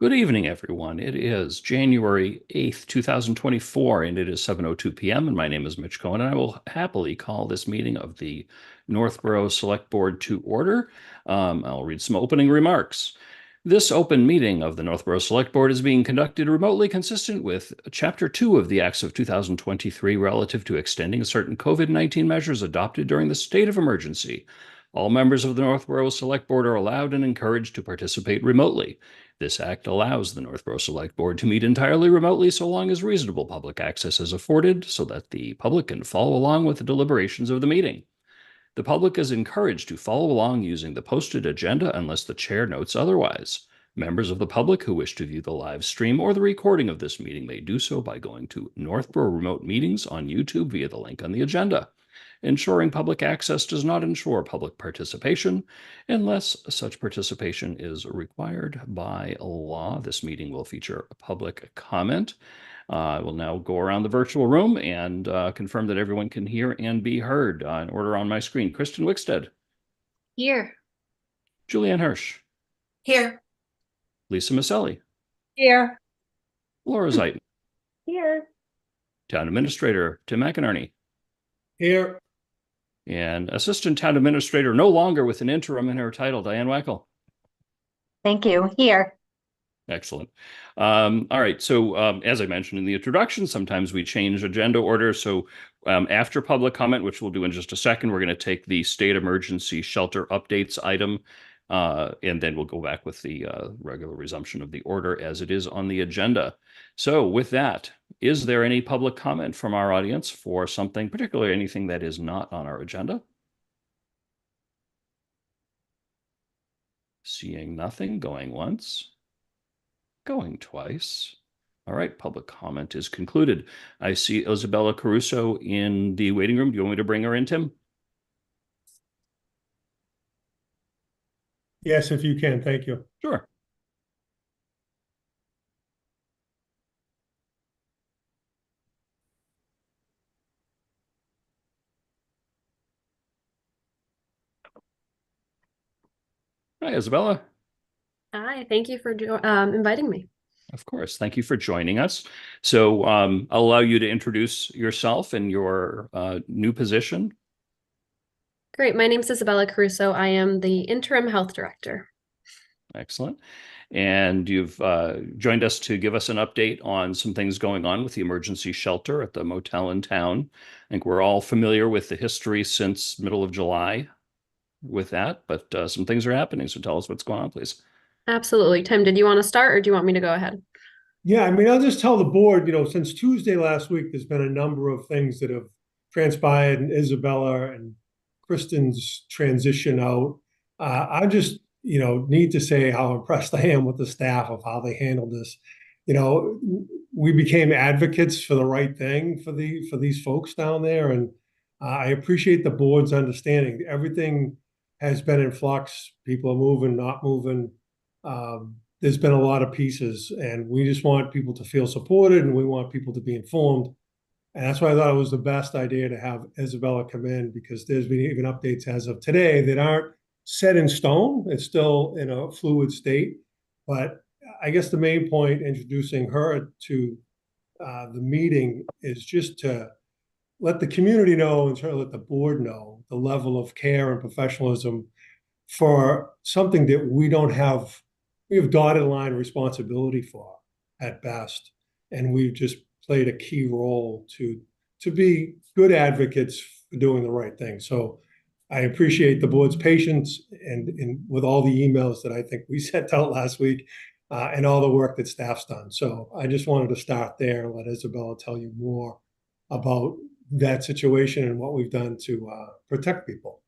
Good evening, everyone. It is January 8th, 2024, and it is 7:02 p.m., and my name is Mitch Cohen, and I will happily call this meeting of the Northborough Select Board to order. I'll read some opening remarks. This open meeting of the Northborough Select Board is being conducted remotely consistent with Chapter 2 of the Acts of 2023 relative to extending certain COVID-19 measures adopted during the state of emergency. All members of the Northborough Select Board are allowed and encouraged to participate remotely. This act allows the Northborough Select Board to meet entirely remotely so long as reasonable public access is afforded so that the public can follow along with the deliberations of the meeting. The public is encouraged to follow along using the posted agenda unless the chair notes otherwise. Members of the public who wish to view the live stream or the recording of this meeting may do so by going to Northborough Remote Meetings on YouTube via the link on the agenda. Ensuring public access does not ensure public participation unless such participation is required by law. This meeting will feature public comment. I will now go around the virtual room and confirm that everyone can hear and be heard. In order on my screen, Kristen Wickstead. Here. Julianne Hirsch. Here. Lisa Maselli. Here. Laura Zeiton. Here. Town Administrator Tim McInerney. Here. And Assistant Town Administrator, no longer with an interim in her title, Diane Wackel. Thank you. Here. Excellent. All right. So as I mentioned in the introduction, sometimes we change agenda order. So after public comment, which we'll do in just a second, we're going to take the state emergency shelter updates item, and then we'll go back with the regular resumption of the order as it is on the agenda. So with that, is there any public comment from our audience for something, particularly anything that is not on our agenda? Seeing nothing, going once, going twice. All right, public comment is concluded. I see Isabella Caruso in the waiting room. Do you want me to bring her in, Tim? Yes, if you can. Thank you. Sure. Hi, Isabella. Hi, thank you for inviting me. Of course. Thank you for joining us. So I'll allow you to introduce yourself and your new position. Great. My name is Isabella Caruso. I am the interim health director. Excellent. And you've joined us to give us an update on some things going on with the emergency shelter at the motel in town. I think we're all familiar with the history since middle of July with that, but some things are happening. So tell us what's going on, please. Absolutely. Tim, did you want to start or do you want me to go ahead? Yeah, I mean, I'll just tell the board, since Tuesday last week, there's been a number of things that have transpired, and Isabella and Kristen's transition out. I just, need to say how impressed I am with the staff of how they handled this. We became advocates for the right thing for these folks down there, and I appreciate the board's understanding. Everything has been in flux. People are moving, not moving. There's been a lot of pieces, and we just want people to feel supported, and we want people to be informed. And that's why I thought it was the best idea to have Isabella come in, because there's been even updates as of today that aren't set in stone. It's still in a fluid state. But I guess the main point introducing her to the meeting is just to let the community know and try to let the board know the level of care and professionalism for something that we have dotted line responsibility for at best. And we've just played a key role to be good advocates for doing the right thing. So I appreciate the board's patience and with all the emails that I think we sent out last week and all the work that staff's done. So I just wanted to start there and let Isabella tell you more about that situation and what we've done to protect people.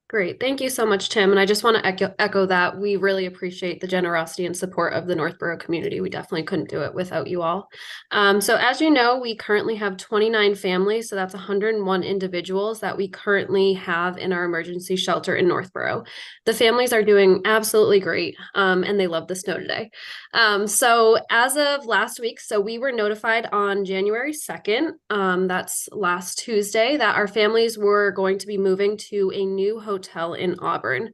Great. Thank you so much, Tim. And I just want to echo that. We really appreciate the generosity and support of the Northborough community. We definitely couldn't do it without you all. So as you know, we currently have 29 families. So that's 101 individuals that we currently have in our emergency shelter in Northborough. The families are doing absolutely great, and they love the snow today. So as of last week, so we were notified on January 2nd, that's last Tuesday, that our families were going to be moving to a new hotel Hotel in Auburn.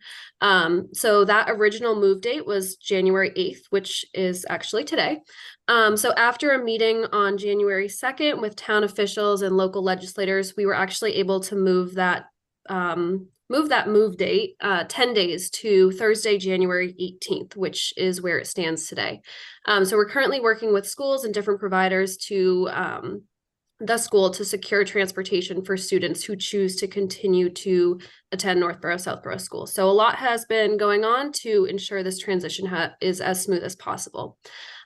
So that original move date was January 8th, which is actually today. So after a meeting on January 2nd with town officials and local legislators, we were actually able to move that move date 10 days to Thursday, January 18th, which is where it stands today. So we're currently working with schools and different providers to the school to secure transportation for students who choose to continue to attend Northborough Southborough School. So a lot has been going on to ensure this transition is as smooth as possible.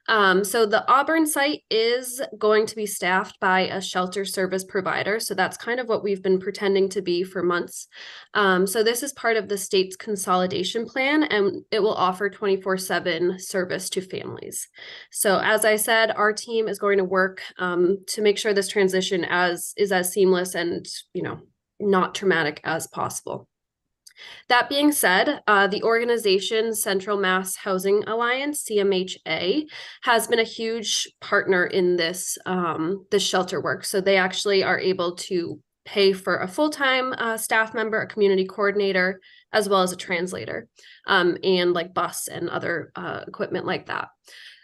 So the Auburn site is going to be staffed by a shelter service provider. So that's kind of what we've been pretending to be for months. So this is part of the state's consolidation plan, and it will offer 24/7 service to families. So as I said, our team is going to work to make sure this transition is as seamless and, not traumatic as possible. That being said, the organization Central Mass Housing Alliance, CMHA, has been a huge partner in this shelter work. So they actually are able to pay for a full-time staff member, a community coordinator, as well as a translator, and like bus and other equipment like that.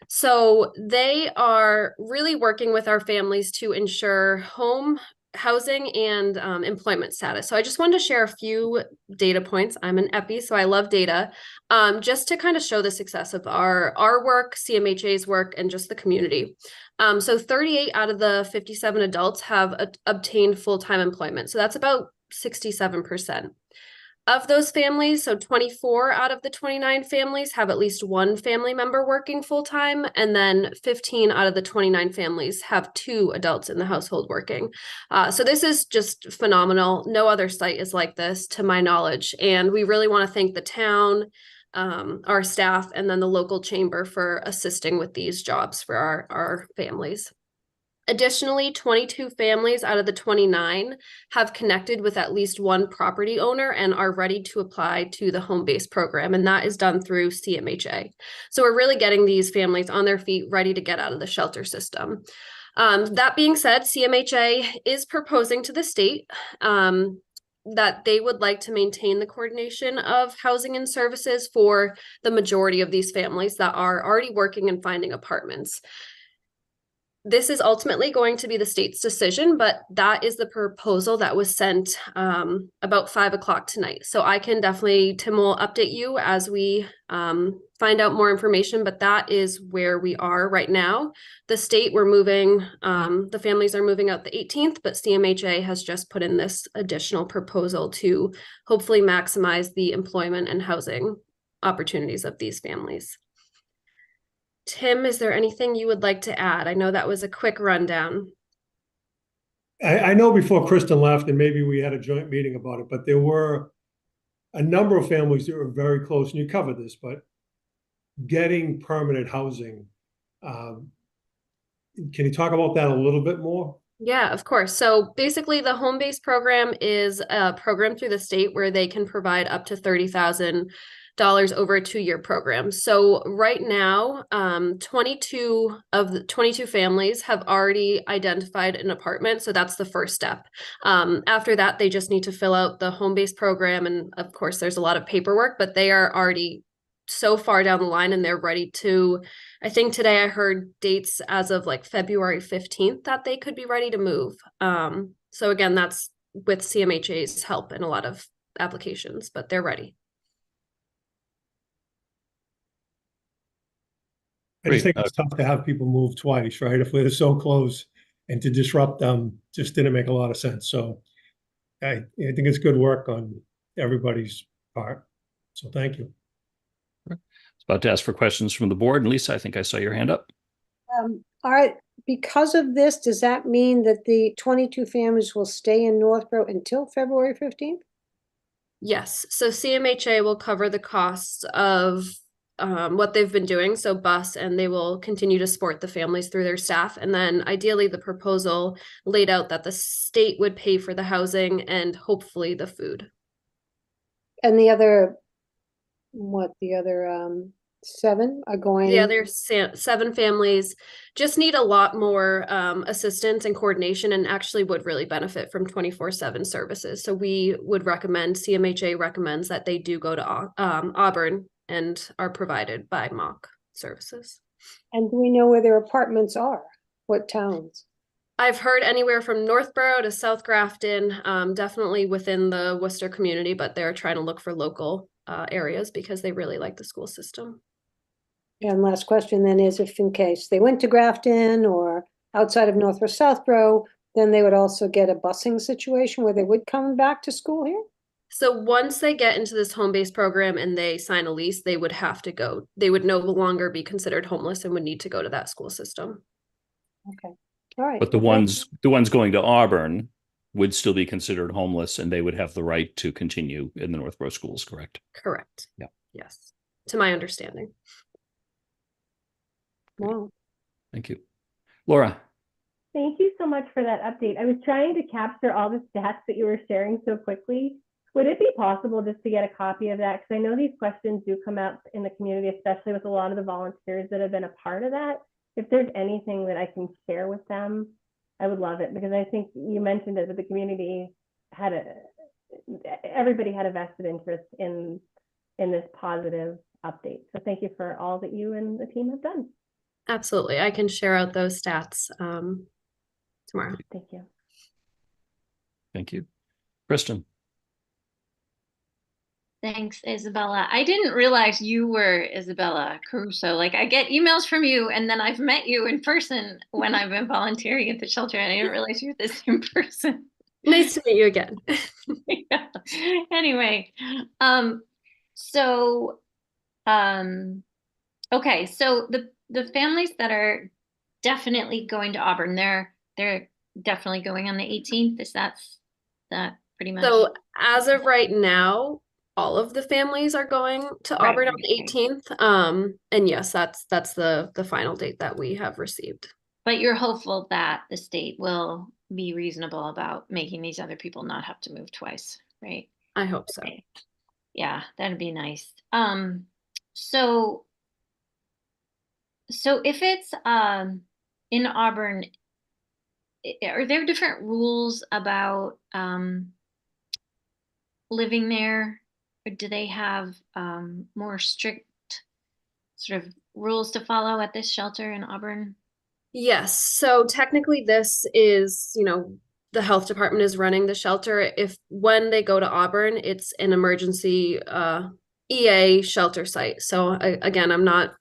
So they are really working with our families to ensure home, housing, and employment status. So I just wanted to share a few data points. I'm an EPI, so I love data, just to kind of show the success of our work, CMHA's work, and just the community. So 38 out of the 57 adults have obtained full-time employment. So that's about 67%. Of those families, so 24 out of the 29 families have at least one family member working full-time, and then 15 out of the 29 families have 2 adults in the household working. So this is just phenomenal. No other site is like this, to my knowledge, and we really want to thank the town, our staff, and then the local chamber for assisting with these jobs for our families. Additionally, 22 families out of the 29 have connected with at least one property owner and are ready to apply to the home-based program, and that is done through CMHA. So we're really getting these families on their feet, ready to get out of the shelter system. That being said, CMHA is proposing to the state that they would like to maintain the coordination of housing and services for the majority of these families that are already working and finding apartments. This is ultimately going to be the state's decision, but that is the proposal that was sent about 5 o'clock tonight. So I can definitely, Tim will update you as we find out more information, but that is where we are right now. The state, we're moving, the families are moving out the 18th, but CMHA has just put in this additional proposal to hopefully maximize the employment and housing opportunities of these families. Tim, is there anything you would like to add? I know that was a quick rundown. I know before Kristen left, and maybe we had a joint meeting about it, but there were a number of families that were very close, and you covered this, but getting permanent housing. Can you talk about that a little bit more? Yeah, of course. So basically, the home-based program is a program through the state where they can provide up to $30,000 over a 2-year program. So right now, 22 of the 22 families have already identified an apartment. So that's the first step. After that, they just need to fill out the home-based program. And of course, there's a lot of paperwork, but they are already so far down the line and they're ready to, I think today I heard dates as of like February 15th that they could be ready to move. So again, that's with CMHA's help in a lot of applications, but they're ready. I just Great. think it's tough to have people move twice, right? If they're so close, and to disrupt them just didn't make a lot of sense. So I think it's good work on everybody's part. So thank you. I was about to ask for questions from the board. And Lisa, I think I saw your hand up. All right, because of this, does that mean that the 22 families will stay in Northborough until February 15th? Yes, so CMHA will cover the costs of what they've been doing, so bus, and they will continue to support the families through their staff. And then ideally the proposal laid out that the state would pay for the housing and hopefully the food. And the other 7 are going. Yeah, there's 7 families, just need a lot more assistance and coordination, and actually would really benefit from 24/7 services. So we would recommend, CMHA recommends that they do go to Auburn and are provided by mock services. And do we know where their apartments are? What towns? I've heard anywhere from Northborough to South Grafton, definitely within the Worcester community, but they're trying to look for local areas because they really like the school system. And last question then is, if in case they went to Grafton or outside of North or Southborough, then they would also get a busing situation where they would come back to school here? So once they get into this home-based program and they sign a lease, they would have to go. They would no longer be considered homeless and would need to go to that school system. Okay, all right. But the ones going to Auburn would still be considered homeless, and they would have the right to continue in the Northborough schools, correct? Correct. Yeah. Yes, to my understanding. Wow. Thank you. Laura. Thank you so much for that update. I was trying to capture all the stats that you were sharing so quickly. Would it be possible just to get a copy of that? Because I know these questions do come up in the community, especially with a lot of the volunteers that have been a part of that. If there's anything that I can share with them, I would love it, because I think you mentioned it, that the community everybody had a vested interest in this positive update. So thank you for all that you and the team have done. Absolutely. I can share out those stats tomorrow. Thank you. Thank you. Kristen. Thanks, Isabella. I didn't realize you were Isabella Caruso. Like, I get emails from you, and then I've met you in person when I've been volunteering at the shelter, and I didn't realize you're the same person. Nice to meet you again. Yeah. Anyway, so okay, so the families that are definitely going to Auburn, they're definitely going on the 18th. Is that pretty much? So as of right now, all of the families are going to Auburn on the 18th. And yes, that's the final date that we have received. But you're hopeful that the state will be reasonable about making these other people not have to move twice, right? I hope so. Okay. Yeah, that'd be nice. So if it's in Auburn, are there different rules about living there? Or do they have more strict sort of rules to follow at this shelter in Auburn? Yes. So technically this is, the health department is running the shelter. When they go to Auburn, it's an emergency EA shelter site. So again, I'm not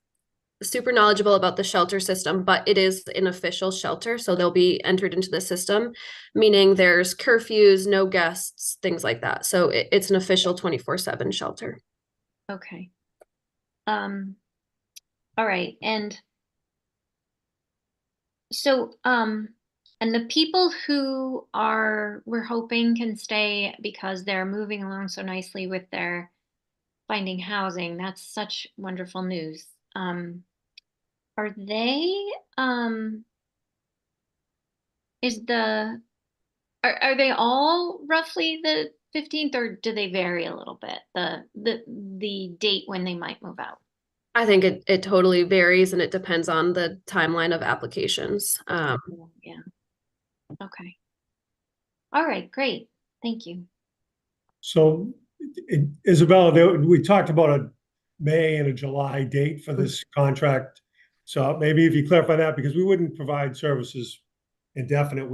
super knowledgeable about the shelter system, but it is an official shelter. So they'll be entered into the system, meaning there's curfews, no guests, things like that. So it's an official 24/7 shelter. Okay. All right. And so, and the people who we're hoping can stay because they're moving along so nicely with their finding housing, that's such wonderful news. Are they, are they all roughly the 15th, or do they vary a little bit, the date when they might move out? I think it totally varies, and it depends on the timeline of applications. Yeah. Okay. All right, great. Thank you. So, Isabella, we talked about a May and a July date for this contract. So maybe if you clarify that, because we wouldn't provide services indefinite,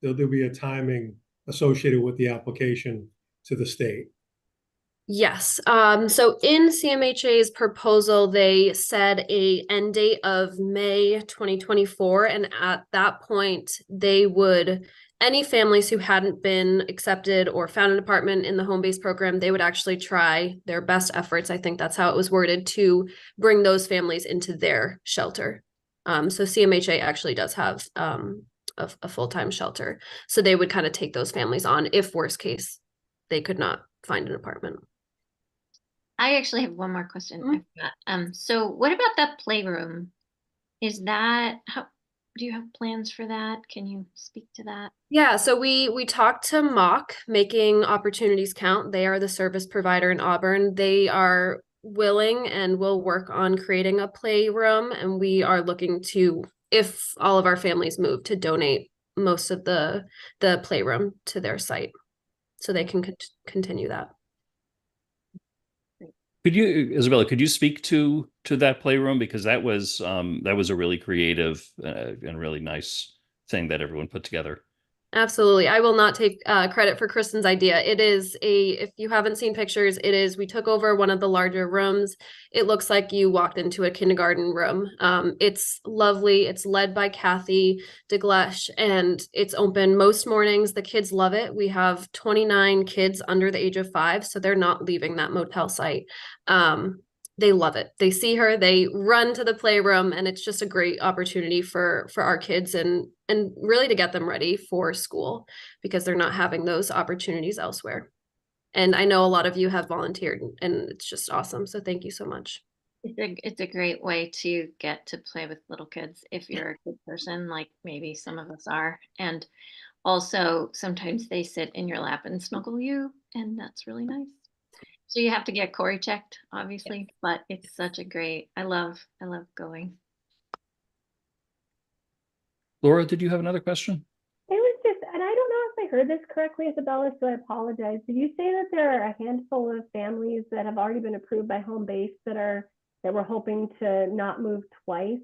there'll be a timing associated with the application to the state. Yes. So in CMHA's proposal, they said a end date of May 2024. And at that point, any families who hadn't been accepted or found an apartment in the home-based program, they would actually try their best efforts. I think that's how it was worded, to bring those families into their shelter. So CMHA actually does have a full-time shelter. So they would kind of take those families on if, worst case, they could not find an apartment. I actually have one more question. I forgot. So what about that playroom? Do you have plans for that? Can you speak to that? Yeah, so we talked to Mock, Making Opportunities Count. They are the service provider in Auburn. They are willing and will work on creating a playroom, and we are looking to, if all of our families move, to donate most of the playroom to their site so they can continue that. Could you, Isabella, could you speak to that playroom? Because that was a really creative and really nice thing that everyone put together. Absolutely. I will not take credit for Kristen's idea. It is if you haven't seen pictures, we took over one of the larger rooms. It looks like you walked into a kindergarten room. It's lovely. It's led by Kathy DeGlesh, and it's open most mornings. The kids love it. We have 29 kids under the age of 5, so they're not leaving that motel site. They love it. They see her, they run to the playroom, and it's just a great opportunity for our kids and really to get them ready for school, because they're not having those opportunities elsewhere. And I know a lot of you have volunteered, and it's just awesome. So thank you so much. It's a great way to get to play with little kids if you're a good person, like maybe some of us are. And also sometimes they sit in your lap and snuggle you, and that's really nice. So you have to get Corey checked, obviously, but it's such a great, I love going. Laura, did you have another question? It was just, and I don't know if I heard this correctly, Isabella, so I apologize. Did you say that there are a handful of families that have already been approved by home base that we're hoping to not move twice?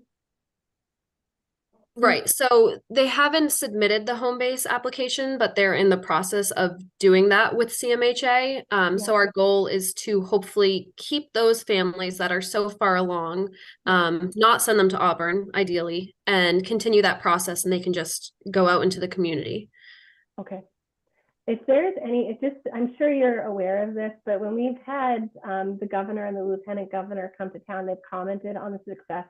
Right. So they haven't submitted the home base application, but they're in the process of doing that with CMHA. So our goal is to hopefully keep those families that are so far along, not send them to Auburn, ideally, and continue that process, and they can just go out into the community. Okay. If there's any, I'm sure you're aware of this, but when we've had the governor and the lieutenant governor come to town, they've commented on the success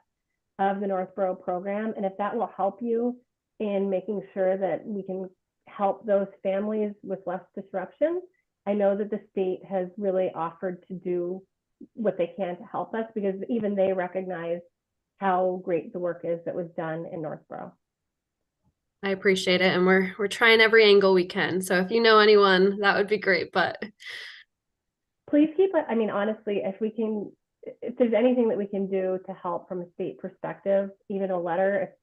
of the Northborough program. And if that will help you in making sure that we can help those families with less disruption, I know that the state has really offered to do what they can to help us, because even they recognize how great the work is that was done in Northborough. I appreciate it, and we're trying every angle we can. So if you know anyone, that would be great. But please keep it. I mean, honestly, if there's anything that we can do to help from a state perspective, even a letter.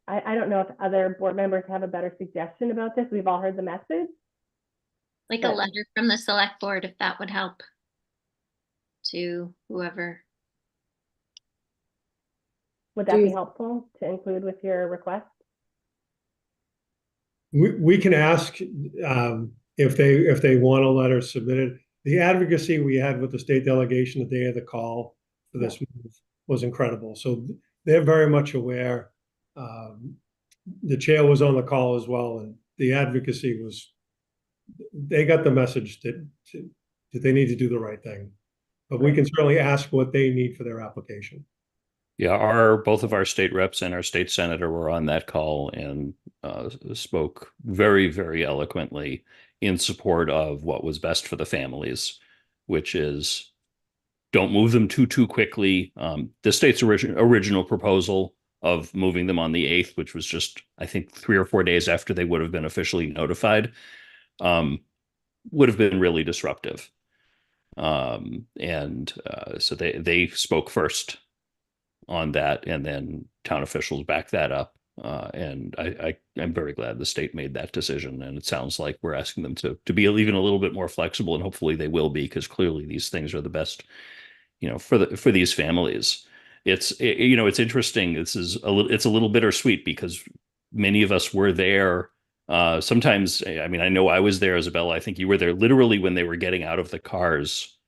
I don't know if other board members have a better suggestion about this. We've all heard the message. Like a letter from the select board, if that would help to whoever. Would that be helpful to include with your request? We can ask if they want a letter submitted. The advocacy we had with the state delegation the day of the call for this move was incredible. So they're very much aware. The chair was on the call as well, and the advocacy was, they got the message that they need to do the right thing. But we can certainly ask what they need for their application. Yeah, both of our state reps and our state senator were on that call and spoke very, very eloquently in support of what was best for the families, which is don't move them too quickly. The state's original proposal of moving them on the 8th, which was just, I think, 3 or 4 days after they would have been officially notified, would have been really disruptive. So they spoke first on that, and then town officials backed that up. And I'm very glad the state made that decision. And it sounds like we're asking them to be even a little bit more flexible, and hopefully they will be, because clearly these things are the best, for these families. It's interesting. It's a little bittersweet, because many of us were there. Sometimes, I mean, I know I was there, Isabella. I think you were there literally when they were getting out of the cars,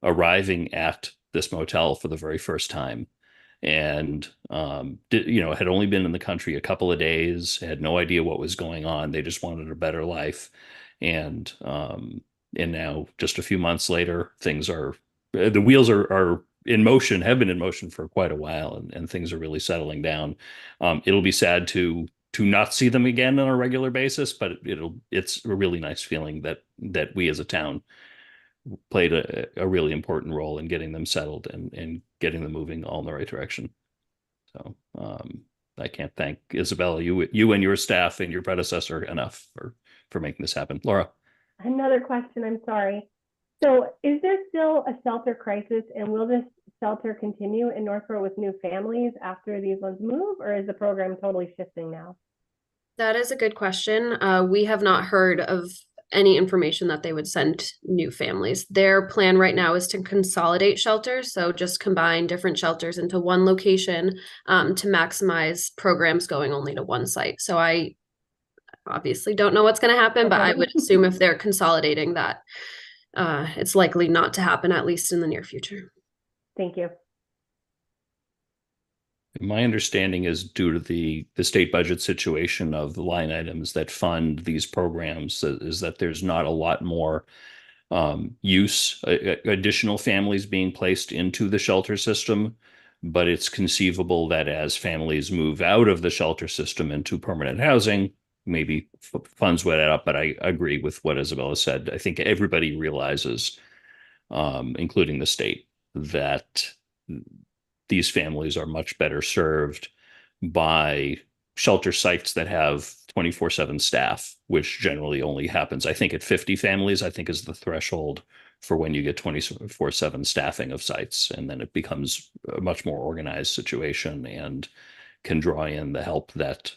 arriving at this motel for the very first time. And had only been in the country a couple of days, had no idea what was going on. They just wanted a better life. And now, just a few months later, the wheels are in motion, have been in motion for quite a while, and things are really settling down. It'll be sad to not see them again on a regular basis, but it's a really nice feeling that we as a town played a really important role in getting them settled and getting them moving all in the right direction. So I can't thank Isabella, you and your staff and your predecessor enough for making this happen. Laura. Another question, I'm sorry. So is there still a shelter crisis, and will this shelter continue in Northborough with new families after these ones move, or is the program totally shifting now? That is a good question. We have not heard of any information that they would send new families. Their plan right now is to consolidate shelters, so just combine different shelters into one location to maximize programs going only to one site. So I obviously don't know what's going to happen, but I Okay. would assume if they're consolidating that, it's likely not to happen, at least in the near future. Thank you. My understanding is due to the state budget situation of the line items that fund these programs is that there's not a lot more additional families being placed into the shelter system, but it's conceivable that as families move out of the shelter system into permanent housing, maybe funds would add up. But I agree with what Isabella said. I think everybody realizes, including the state, that these families are much better served by shelter sites that have 24/7 staff, which generally only happens, I think, at 50 families, I think is the threshold for when you get 24/7 staffing of sites. And then it becomes a much more organized situation and can draw in the help that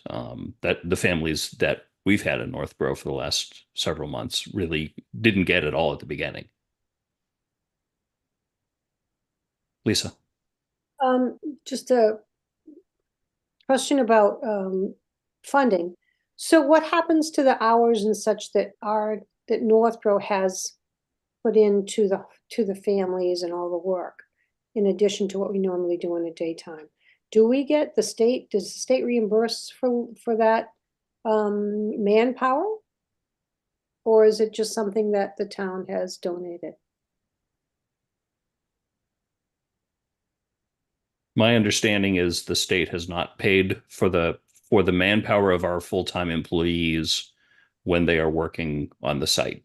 that the families that we've had in Northborough for the last several months really didn't get at all at the beginning. Lisa. Just a question about funding. So what happens to the hours and such that Northborough has put into the families and all the work, in addition to what we normally do in the daytime? Do we get does the state reimburse for that manpower? Or is it just something that the town has donated? My understanding is the state has not paid for the manpower of our full-time employees when they are working on the site.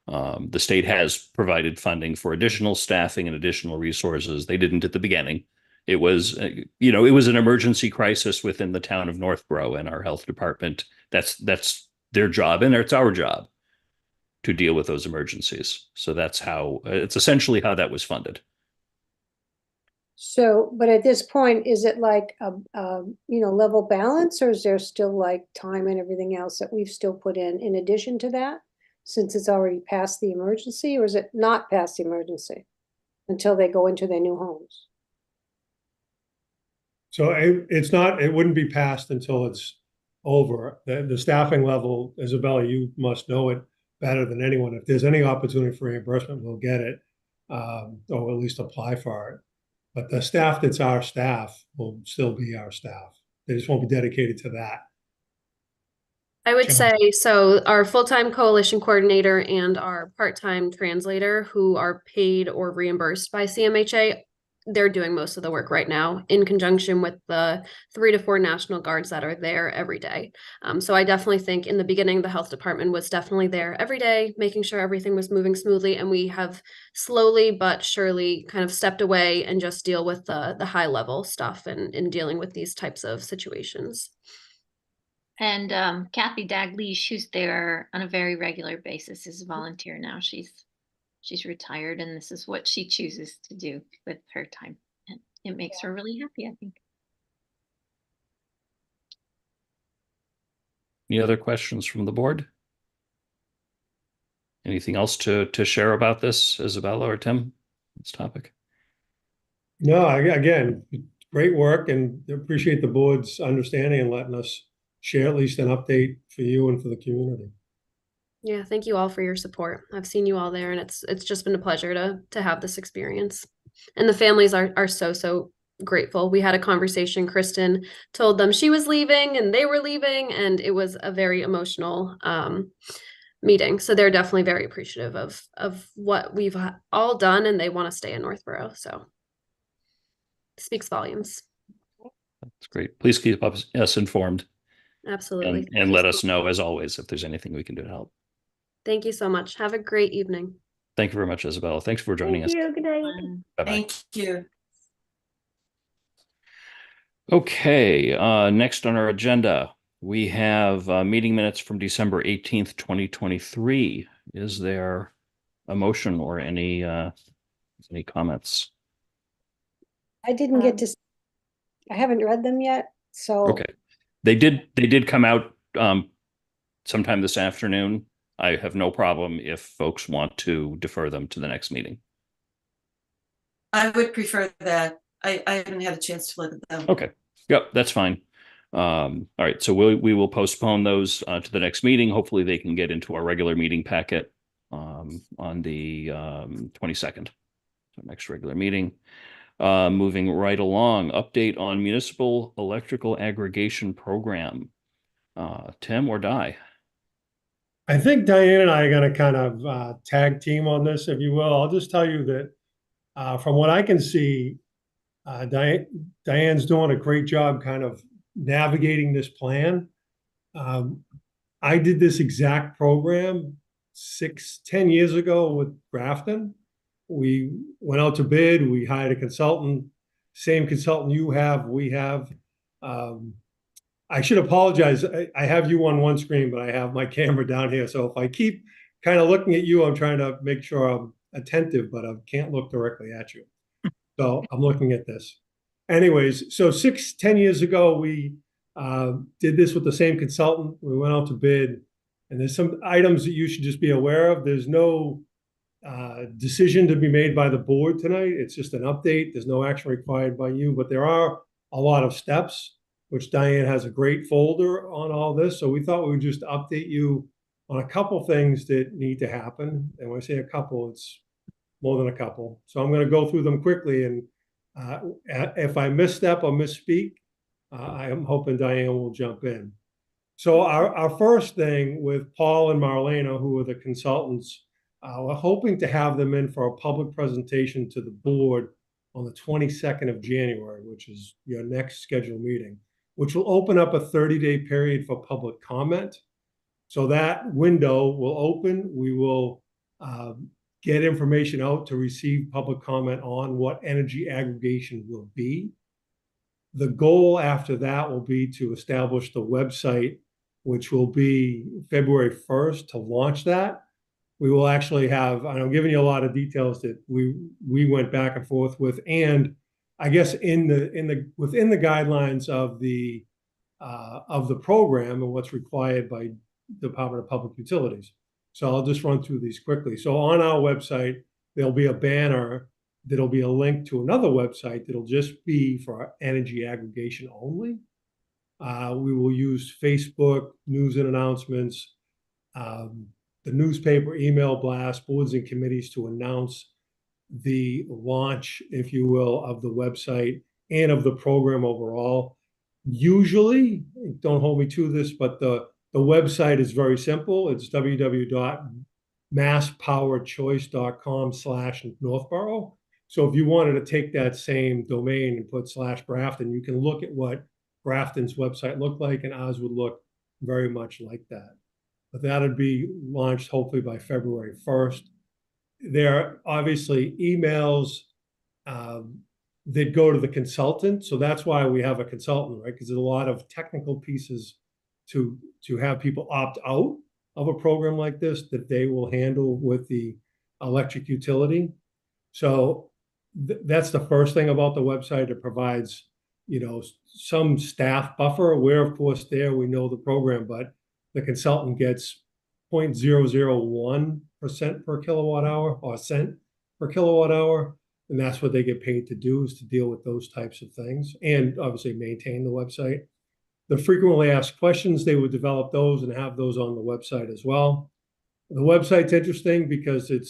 The state has provided funding for additional staffing and additional resources. They didn't at the beginning. It was, it was an emergency crisis within the town of Northborough, and our health department, that's their job, and it's our job to deal with those emergencies. So it's essentially how that was funded. So, but at this point, is it like a level balance, or is there still like time and everything else that we've still put in addition to that, since it's already past the emergency, or is it not past the emergency until they go into their new homes? So it wouldn't be passed until it's over. The staffing level, Isabella, you must know it better than anyone. If there's any opportunity for reimbursement, we'll get it, or at least apply for it. But the staff that's our staff will still be our staff. They just won't be dedicated to that. I would Sure. say, so our full-time coalition coordinator and our part-time translator who are paid or reimbursed by CMHA, they're doing most of the work right now in conjunction with the 3 to 4 National Guards that are there every day. So I definitely think in the beginning, the health department was definitely there every day, making sure everything was moving smoothly. And we have slowly but surely kind of stepped away and just deal with the high level stuff and in dealing with these types of situations. And Kathy Daglish, who's there on a very regular basis, is a volunteer now. She's retired, and this is what she chooses to do with her time. And it makes her really happy, I think. Any other questions from the board? Anything else to share about this, Isabella or Tim, this topic? No, again, great work, and appreciate the board's understanding and letting us share at least an update for you and for the community. Yeah, thank you all for your support. I've seen you all there, and it's just been a pleasure to have this experience. And the families are so grateful. We had a conversation. Kristen told them she was leaving and they were leaving, and it was a very emotional meeting. So they're definitely very appreciative of what we've all done, and they want to stay in Northborough. So it speaks volumes. That's great. Please keep us informed. Absolutely. And let us know, as always, if there's anything we can do to help. Thank you so much. Have a great evening. Thank you very much, Isabella. Thanks for joining us. Thank you. Good night. Bye-bye. Thank you. Okay, next on our agenda, we have meeting minutes from December 18th, 2023. Is there a motion or any comments? I didn't get to, I haven't read them yet, so. Okay. They did come out sometime this afternoon. I have no problem if folks want to defer them to the next meeting. I would prefer that. I haven't had a chance to look at them. Okay. Yep, that's fine. All right, so we will postpone those to the next meeting. Hopefully they can get into our regular meeting packet on the 22nd. So next regular meeting. Moving right along, update on municipal electrical aggregation program. Tim or Di? I think Diane and I are going to kind of tag team on this, if you will. I'll just tell you that from what I can see, Diane's doing a great job kind of navigating this plan. I did this exact program 10 years ago with Grafton. We went out to bid, we hired a consultant, same consultant you have, we have. I should apologize. I have you on one screen, but I have my camera down here. So if I keep kind of looking at you, I'm trying to make sure I'm attentive, but I can't look directly at you. So I'm looking at this. Anyways, so 10 years ago, we did this with the same consultant. We went out to bid, and there's some items that you should just be aware of. There's no decision to be made by the board tonight. It's just an update. There's no action required by you, but there are a lot of steps, which Diane has a great folder on all this. So we thought we would just update you on a couple things that need to happen. And when I say a couple, it's more than a couple. So I'm going to go through them quickly. And if I misstep or misspeak, I am hoping Diane will jump in. So our first thing with Paul and Marlena, who are the consultants, we're hoping to have them in for a public presentation to the board on the 22nd of January, which is your next scheduled meeting, which will open up a 30-day period for public comment. So that window will open. We will get information out to receive public comment on what energy aggregation will be. The goal after that will be to establish the website, which will be February 1st to launch that. We will actually have, and I'm giving you a lot of details that we went back and forth with, and I guess within the guidelines of the program and what's required by Department of Public Utilities. So I'll just run through these quickly. So on our website, there'll be a banner that'll be a link to another website that'll just be for energy aggregation only. We will use Facebook, news and announcements, the newspaper, email blast, boards and committees to announce the launch, if you will, of the website and of the program overall. Usually, don't hold me to this, but the website is very simple. It's www.masspowerchoice.com/Northborough. So if you wanted to take that same domain and put /Grafton, you can look at what Grafton's website looked like, and ours would look very much like that. But that would be launched hopefully by February 1st. There are obviously emails that go to the consultant. So that's why we have a consultant, right? Because there's a lot of technical pieces to have people opt out of a program like this that they will handle with the electric utility. So that's the first thing about the website. It provides, some staff buffer. Where, of course, we know the program, but the consultant gets 0.001% per kilowatt hour or cent per kilowatt hour. And that's what they get paid to do, is to deal with those types of things and obviously maintain the website. The frequently asked questions, they would develop those and have those on the website as well. The website's interesting because it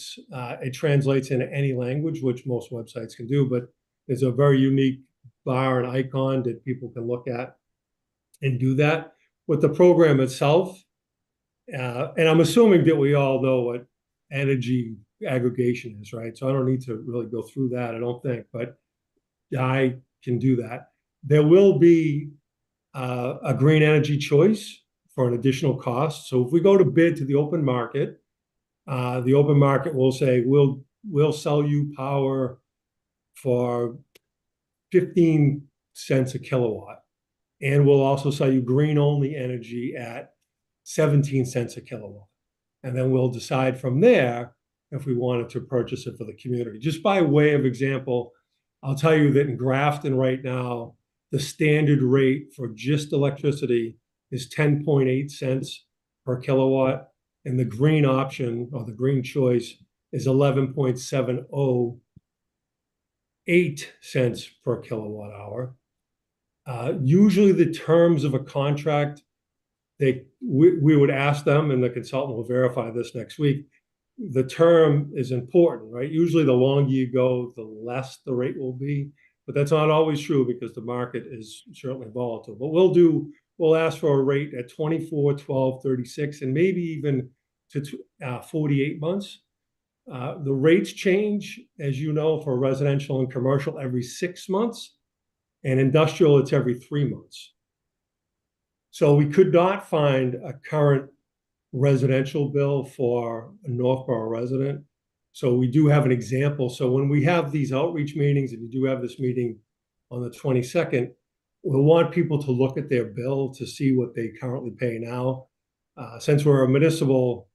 translates into any language, which most websites can do, but there's a very unique bar and icon that people can look at and do that. With the program itself, and I'm assuming that we all know what energy aggregation is, right? So I don't need to really go through that, I don't think, but I can do that. There will be a green energy choice for an additional cost. So if we go to bid to the open market will say, we'll sell you power for 15 cents a kilowatt. And we'll also sell you green only energy at 17 cents a kilowatt. And then we'll decide from there if we wanted to purchase it for the community. Just by way of example, I'll tell you that in Grafton right now, the standard rate for just electricity is 10.8 cents per kilowatt, and the green option or the green choice is 11.708 cents per kilowatt hour. Usually the terms of a contract, we would ask them, and the consultant will verify this next week. The term is important, right? Usually the longer you go, the less the rate will be, but that's not always true because the market is certainly volatile. But we'll ask for a rate at 24, 12, 36, and maybe even to 48 months. The rates change, as you know, for residential and commercial every 6 months, and industrial, it's every 3 months. So we could not find a current residential bill for a Northborough resident. So we do have an example. So when we have these outreach meetings, and you do have this meeting on the 22nd, we'll want people to look at their bill to see what they currently pay now. Since we're a municipal,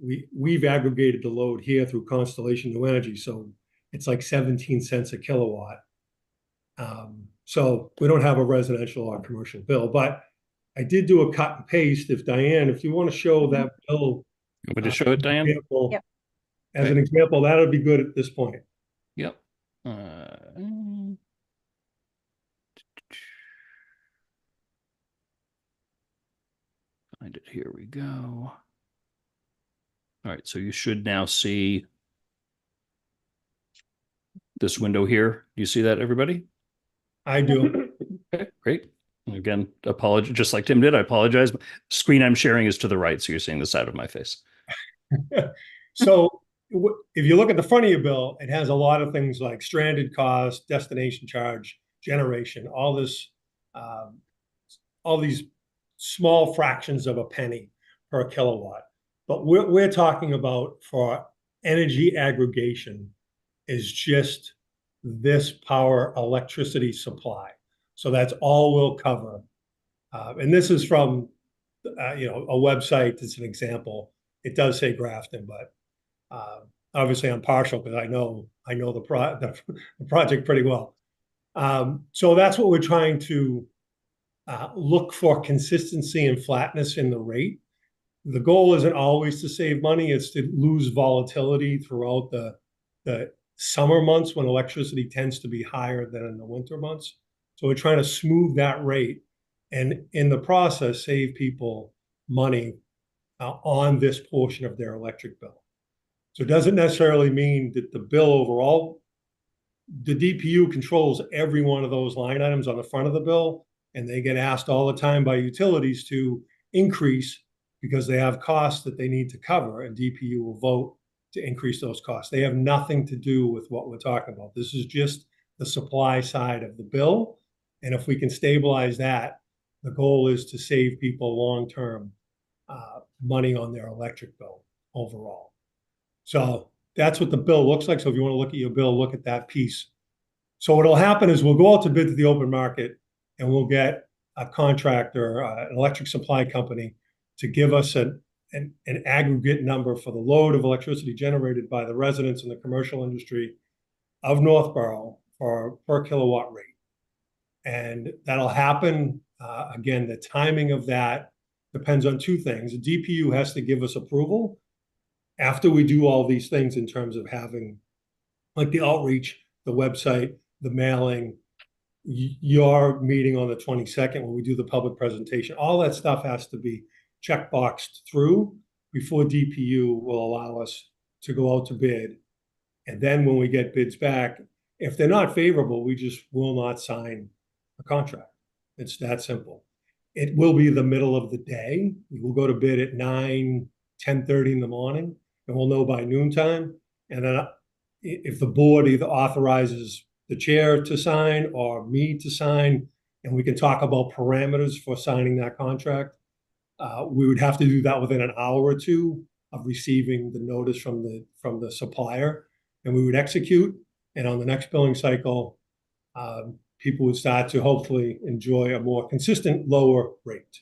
we've aggregated the load here through Constellation New Energy. So it's like 17 cents a kilowatt. So we don't have a residential or commercial bill, but I did do a cut and paste. If Diane, if you want to show that bill, You want me to show it, Diane? example, Yep. as an example, that would be good at this point. Yep. Find it. Here we go. All right, so you should now see this window here. Do you see that, everybody? I do. Okay, great. Again, apologize, just like Tim did, I apologize. The screen I'm sharing is to the right, so you're seeing the side of my face. So if you look at the front of your bill, it has a lot of things like stranded cost, destination charge, generation, all this, all these small fractions of a penny per kilowatt. But we're talking about for energy aggregation is just this power electricity supply. So that's all we'll cover. And this is from, a website that's an example. It does say Grafton, but obviously I'm partial because I know the project pretty well. So that's what we're trying to look for, consistency and flatness in the rate. The goal isn't always to save money, it's to lose volatility throughout the summer months when electricity tends to be higher than in the winter months. So we're trying to smooth that rate and in the process save people money on this portion of their electric bill. So it doesn't necessarily mean that the bill overall, the DPU controls every one of those line items on the front of the bill, and they get asked all the time by utilities to increase because they have costs that they need to cover, and DPU will vote to increase those costs. They have nothing to do with what we're talking about. This is just the supply side of the bill. And if we can stabilize that, the goal is to save people long-term money on their electric bill overall. So that's what the bill looks like. So if you want to look at your bill, look at that piece. So what'll happen is we'll go out to bid to the open market and we'll get a contractor, an electric supply company to give us an aggregate number for the load of electricity generated by the residents in the commercial industry of Northborough for per kilowatt rate. And that'll happen. Again, the timing of that depends on two things. The DPU has to give us approval after we do all these things in terms of having like the outreach, the website, the mailing, your meeting on the 22nd when we do the public presentation. All that stuff has to be checkboxed through before DPU will allow us to go out to bid. And then when we get bids back, if they're not favorable, we just will not sign a contract. It's that simple. It will be the middle of the day. We will go to bid at 9, 10:30 in the morning, and we'll know by noontime. And then if the board either authorizes the chair to sign or me to sign, and we can talk about parameters for signing that contract, we would have to do that within an hour or two of receiving the notice from the supplier, and we would execute. And on the next billing cycle, people would start to hopefully enjoy a more consistent lower rate.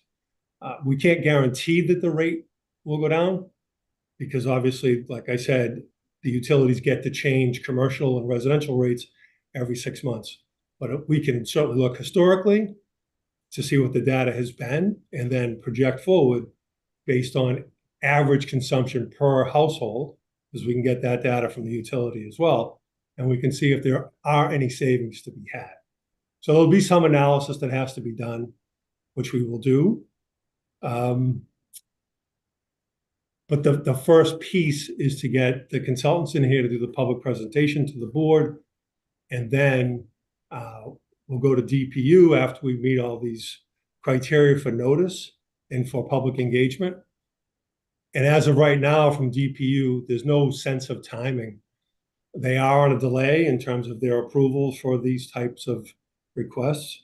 We can't guarantee that the rate will go down because obviously, like I said, the utilities get to change commercial and residential rates every 6 months. But we can certainly look historically to see what the data has been and then project forward based on average consumption per household, because we can get that data from the utility as well. And we can see if there are any savings to be had. So there'll be some analysis that has to be done, which we will do. But the first piece is to get the consultants in here to do the public presentation to the board. And then we'll go to DPU after we meet all these criteria for notice and for public engagement. And as of right now from DPU, there's no sense of timing. They are on a delay in terms of their approval for these types of requests.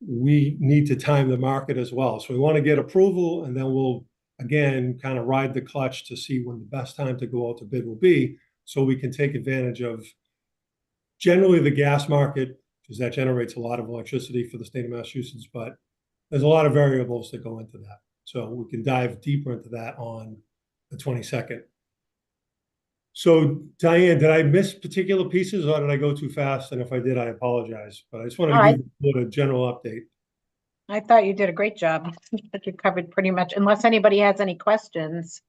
We need to time the market as well. So we want to get approval, and then we'll, again, kind of ride the clutch to see when the best time to go out to bid will be, so we can take advantage of generally the gas market, because that generates a lot of electricity for the state of Massachusetts, but there's a lot of variables that go into that. So we can dive deeper into that on the 22nd. So Diane, did I miss particular pieces or did I go too fast? And if I did, I apologize, but I just wanted to give you a general update. I thought you did a great job. That you covered pretty much, unless anybody has any questions.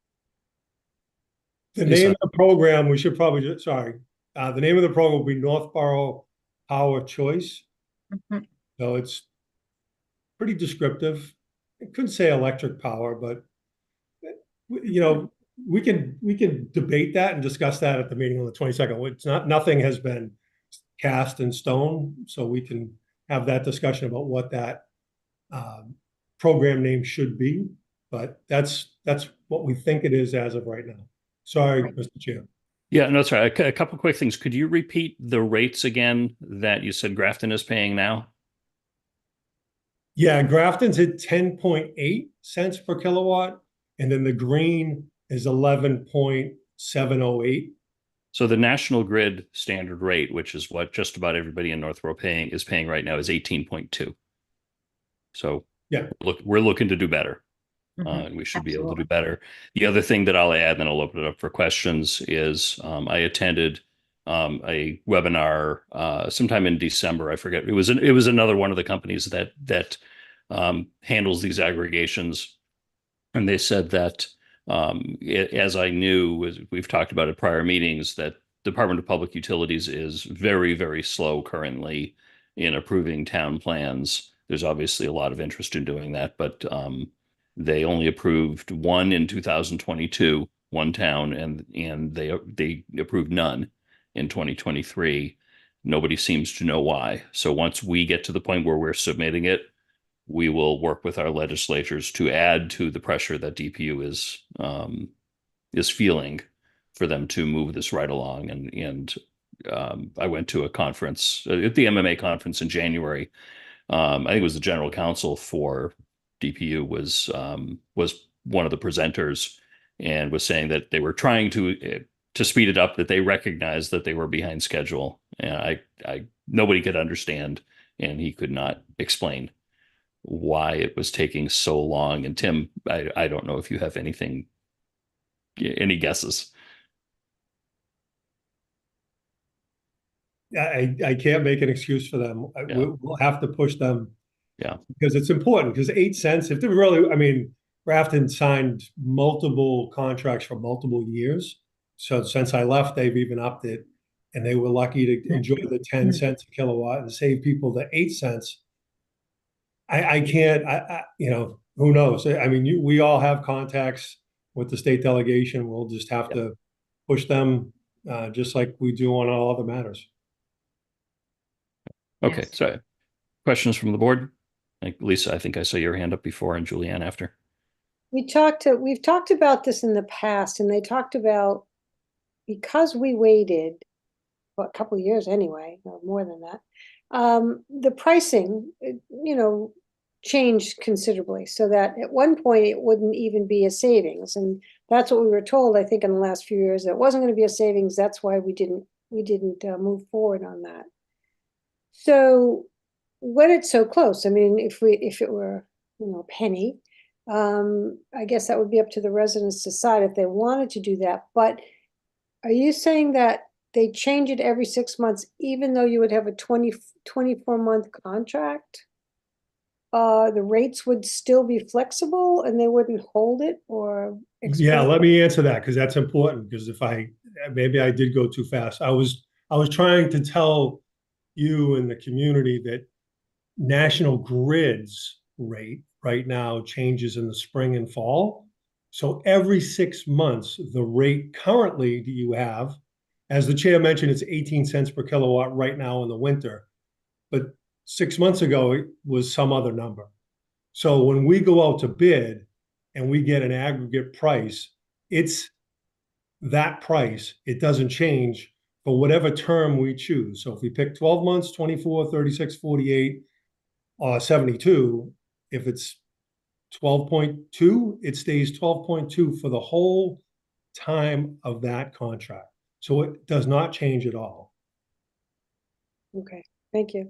The name of the program, we should probably just, sorry. The name of the program will be Northborough Power Choice. So it's pretty descriptive. It could say electric power, but you know, we can debate that and discuss that at the meeting on the 22nd. It's not, nothing has been cast in stone, so we can have that discussion about what that program name should be. But that's what we think it is as of right now. Sorry, Mr. Chair. Yeah, no, sorry. A couple quick things. Could you repeat the rates again that you said Grafton is paying now? Yeah, Grafton's at 10.8 cents per kilowatt, and then the green is 11.708. So the National Grid standard rate, which is what just about everybody in Northborough is paying right now, is 18.2. So yeah, we're looking to do better. We should be able to do better. The other thing that I'll add, and then I'll open it up for questions, is I attended a webinar sometime in December. I forget. It was another one of the companies that handles these aggregations, and they said that as I knew, as we've talked about at prior meetings, that Department of Public Utilities is very, very slow currently in approving town plans. There's obviously a lot of interest in doing that, but they only approved one in 2022, one town, and they approved none in 2023. Nobody seems to know why. So once we get to the point where we're submitting it, we will work with our legislatures to add to the pressure that DPU is feeling for them to move this right along. And I went to a conference at the MMA conference in January. I think it was the general counsel for DPU was one of the presenters and was saying that they were trying to speed it up, that they recognized that they were behind schedule. And nobody could understand, and he could not explain why it was taking so long. And Tim, I don't know if you have any guesses. I can't make an excuse for them. Yeah. We'll have to push them. Yeah, because it's important. Because 8 cents, if they really, I mean, Grafton signed multiple contracts for multiple years. So since I left, they've even upped it, and they were lucky to enjoy the 10 cents a kilowatt and save people the 8 cents. I can't, you know, who knows? I mean, we all have contacts with the state delegation. We'll just have to push them just like we do on all other matters. Okay, Yes. so questions from the board? Lisa, I think I saw your hand up before, and Julianne after. We've talked about this in the past, and they talked about, because we waited a couple of years anyway, or more than that, the pricing, you know, changed considerably, so that at one point it wouldn't even be a savings, and that's what we were told, I think, in the last few years, that it wasn't going to be a savings. That's why we didn't move forward on that. So when it's so close, I mean, if it were, you know, a penny, I guess that would be up to the residents to decide if they wanted to do that. But Are you saying that they change it every 6 months, even though you would have a 24-month contract? The rates would still be flexible and they wouldn't hold it or? Yeah, explain- let me answer that because that's important. Because maybe I did go too fast. I was trying to tell you and the community that National Grid's rate right now changes in the spring and fall. So every 6 months, the rate currently that you have, as the chair mentioned, it's 18 cents per kilowatt right now in the winter. But 6 months ago, it was some other number. So when we go out to bid and we get an aggregate price, it's that price. It doesn't change for whatever term we choose. So if we pick 12 months, 24, 36, 48, 72, if it's 12.2, it stays 12.2 for the whole time of that contract. So it does not change at all. Okay, thank you.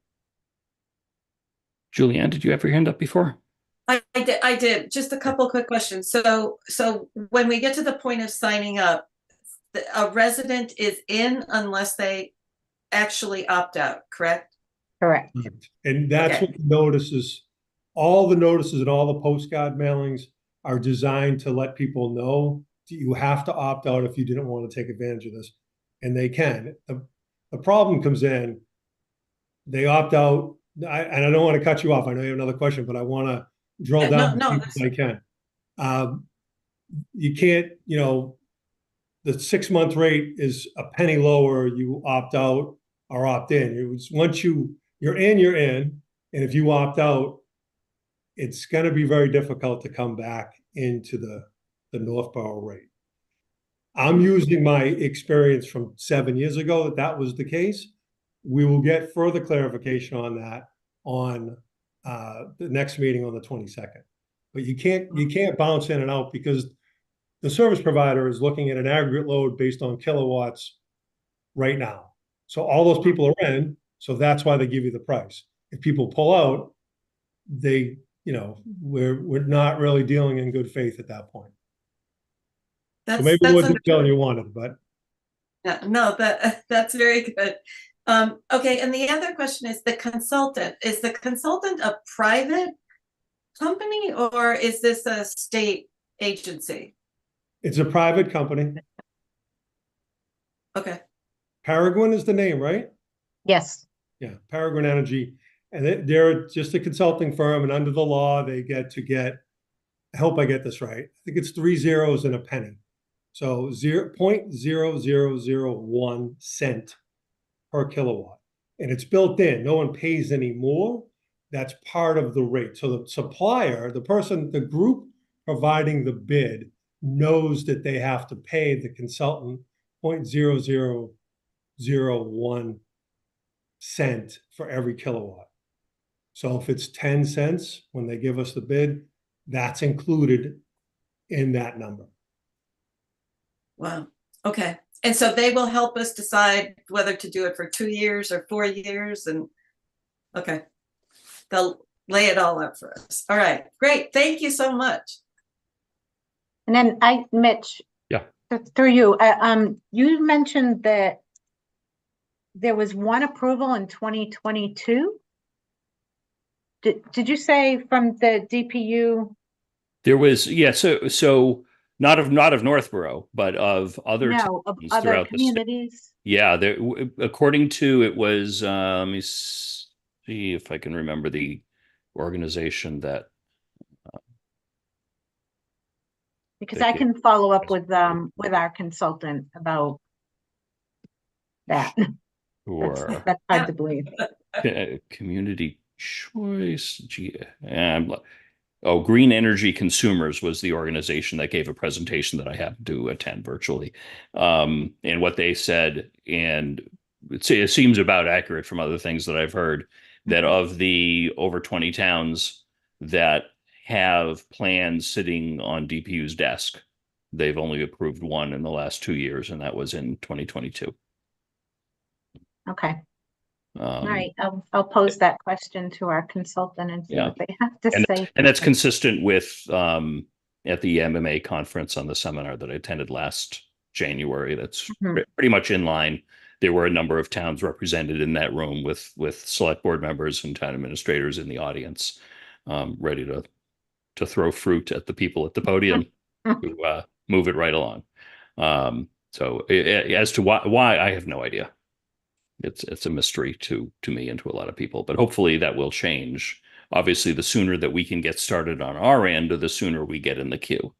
Julianne, did you have your hand up before? I did. Just a couple of quick questions. So when we get to the point of signing up, a resident is in unless they actually opt out, correct? Correct. And that's Okay. what the notices, all the notices and all the postcard mailings are designed to let people know that you have to opt out if you didn't want to take advantage of this. And they can. The problem comes in, they opt out. And I don't want to cut you off. I know you have another question, but I want to drill Yeah, down no, as deep as I can. You can't, the 6 month rate is a penny lower. You opt out or opt in. Once you're in, you're in. And if you opt out, it's going to be very difficult to come back into the Northborough rate. I'm using my experience from 7 years ago that was the case. We will get further clarification on that on the next meeting on the 22nd. But you can't bounce in and out because the service provider is looking at an aggregate load based on kilowatts right now. So all those people are in, so that's why they give you the price. If people pull out, we're not really dealing in good faith at that point. So maybe it wasn't the you wanted, but yeah, no, that's very good. Okay, and the other question is the consultant. Is the consultant a private company or is this a state agency? it's a private company. Okay. Paragon is the name, right? Yes. Yeah, Paragon Energy. And they're just a consulting firm, and under the law, they get, I hope I get this right. I think it's 3 zeros and a penny. So 0.0001 cent per kilowatt. And it's built in. No one pays any more. That's part of the rate. So the supplier, the group providing the bid knows that they have to pay the consultant 0.0001 cent for every kilowatt. So if it's 10 cents when they give us the bid, that's included in that number. Wow. Okay. And so they will help us decide whether to do it for 2 years or 4 years. And okay, they'll lay it all out for us. All right, great. Thank you so much. And then Mitch. Yeah. Through you, you mentioned that there was one approval in 2022. Did you say from the DPU? There was, yeah, so not of Northborough, but of other No, of towns other throughout the state. communities. Yeah, there, according to it was, let me see if I can remember the organization that. Because that I gave- can follow up with our consultant about that. Or That's hard to believe. community choice. Green Energy Consumers was the organization that gave a presentation that I happened to attend virtually. And what they said, and it seems about accurate from other things that I've heard, that of the over 20 towns that have plans sitting on DPU's desk, they've only approved one in the last 2 years, and that was in 2022. Okay. All right. I'll pose that question to our consultant and see what they have to say. And that's consistent with at the MMA conference on the seminar that I attended last January. That's Mhm. pretty much in line. There were a number of towns represented in that room with select board members and town administrators in the audience, ready to throw fruit at the people at the podium to move it right along. So as to why, I have no idea. It's a mystery to me and to a lot of people, but hopefully that will change. Obviously, the sooner that we can get started on our end, the sooner we get in the queue.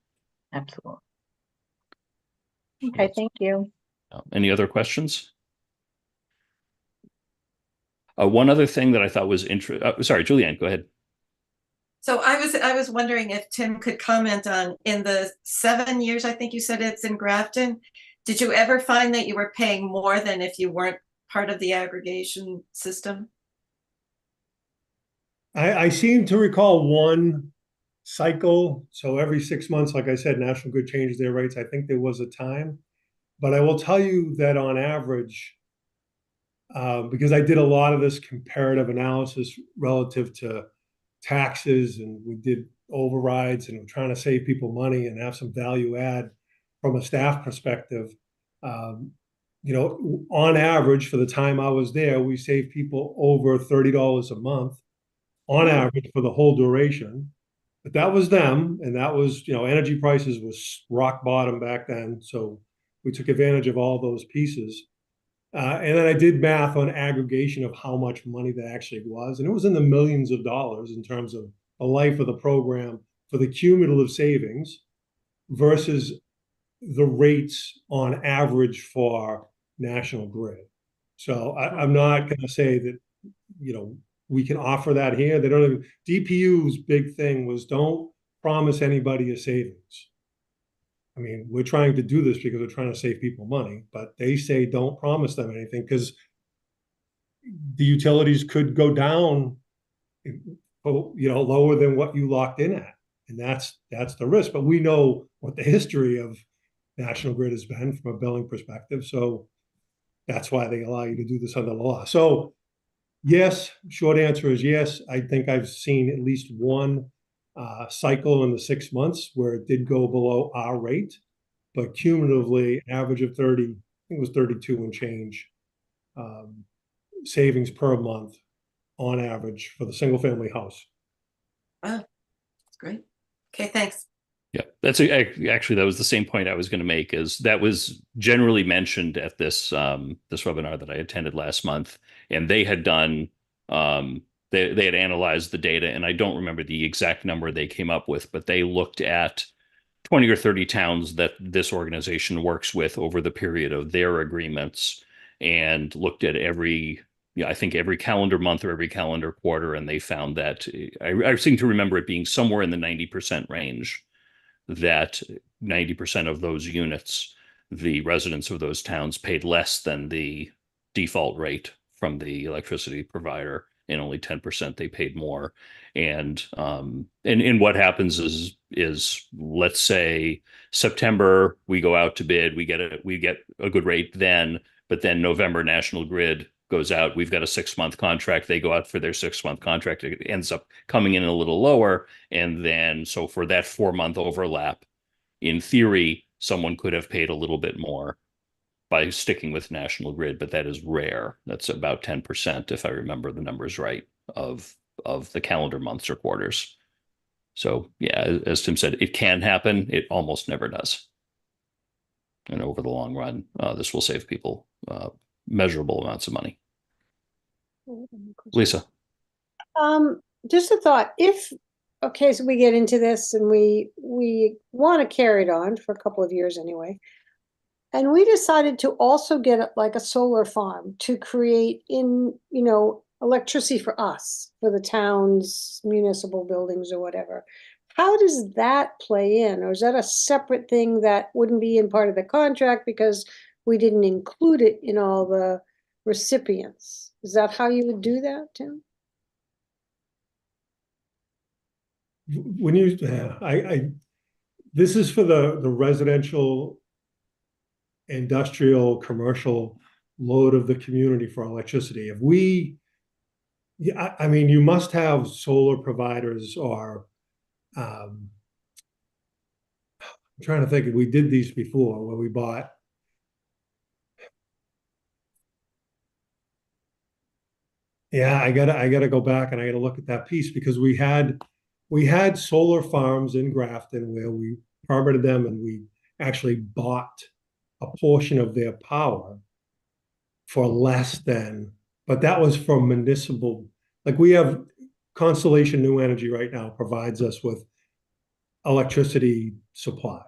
Absolutely. Okay, thank you. Any other questions? One other thing that I thought was interesting. Sorry, Julianne, go ahead. So I was wondering if Tim could comment on, in the 7 years, I think you said it's in Grafton, did you ever find that you were paying more than if you weren't part of the aggregation system? I seem to recall one cycle. So every 6 months, like I said, National Grid changes their rates. I think there was a time, but I will tell you that on average, because I did a lot of this comparative analysis relative to taxes, and we did overrides, and we're trying to save people money and have some value add from a staff perspective. On average, for the time I was there, we saved people over $30 a month on average for the whole duration. But that was them, and that was, energy prices was rock bottom back then. So we took advantage of all those pieces. And then I did math on aggregation of how much money that actually was. And it was in the millions of dollars in terms of the life of the program for the cumulative savings versus the rates on average for National Grid. So I'm not going to say that, we can offer that here. They don't even, DPU's big thing was don't promise anybody a savings. I mean, we're trying to do this because we're trying to save people money, but they say don't promise them anything because the utilities could go down, lower than what you locked in at. And that's the risk. But we know what the history of National Grid has been from a billing perspective. So that's why they allow you to do this under law. So yes, short answer is yes. I think I've seen at least one cycle in the 6 months where it did go below our rate, but cumulatively, average of 30, I think it was 32 and change savings per month on average for the single family house. Wow, that's great. Okay, thanks. Yeah, that's actually, that was the same point I was going to make, is that was generally mentioned at this this webinar that I attended last month, and they had done they had analyzed the data, and I don't remember the exact number they came up with, but they looked at 20 or 30 towns that this organization works with over the period of their agreements, and looked at I think every calendar month or every calendar quarter, and they found that I seem to remember it being somewhere in the 90% range, that 90% of those units, the residents of those towns paid less than the default rate from the electricity provider, and only 10% they paid more. And what happens is let's say September we go out to bid, we get a good rate then, but then November National Grid goes out, we've got a 6-month contract, they go out for their 6-month contract, it ends up coming in a little lower, and then so for that 4-month overlap, in theory someone could have paid a little bit more by sticking with National Grid, but that is rare. That's about 10%, if I remember the numbers right, of the calendar months or quarters. So yeah, as Tim said, it can happen, it almost never does. And over the long run, this will save people measurable amounts of money. Lisa. Just a thought, so we get into this and we want to carry it on for a couple of years anyway. And we decided to also get like a solar farm to create electricity for us, for the town's municipal buildings or whatever. How does that play in? Or is that a separate thing that wouldn't be in part of the contract because we didn't include it in all the recipients? Is that how you would do that, Tim? When you, this is for the residential, industrial, commercial load of the community for electricity. If we, I mean, you must have solar providers, or I'm trying to think if we did these before, where we bought Yeah, I gotta go back and I gotta look at that piece because we had solar farms in Grafton where we permitted them and we actually bought a portion of their power for less than, but that was from municipal, like we have Constellation New Energy right now provides us with electricity supply,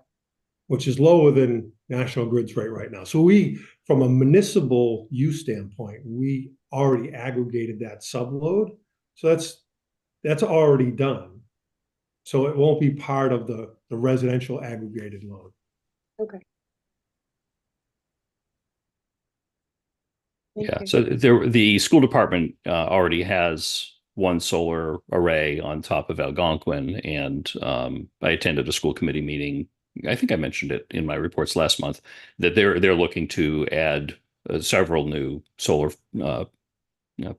which is lower than National Grid's rate right now. So we, from a municipal use standpoint, we already aggregated that subload. So that's already done. So it won't be part of the residential aggregated load. Okay. Thank Yeah, you. so the school department already has one solar array on top of Algonquin, and I attended a school committee meeting. I think I mentioned it in my reports last month that they're looking to add several new solar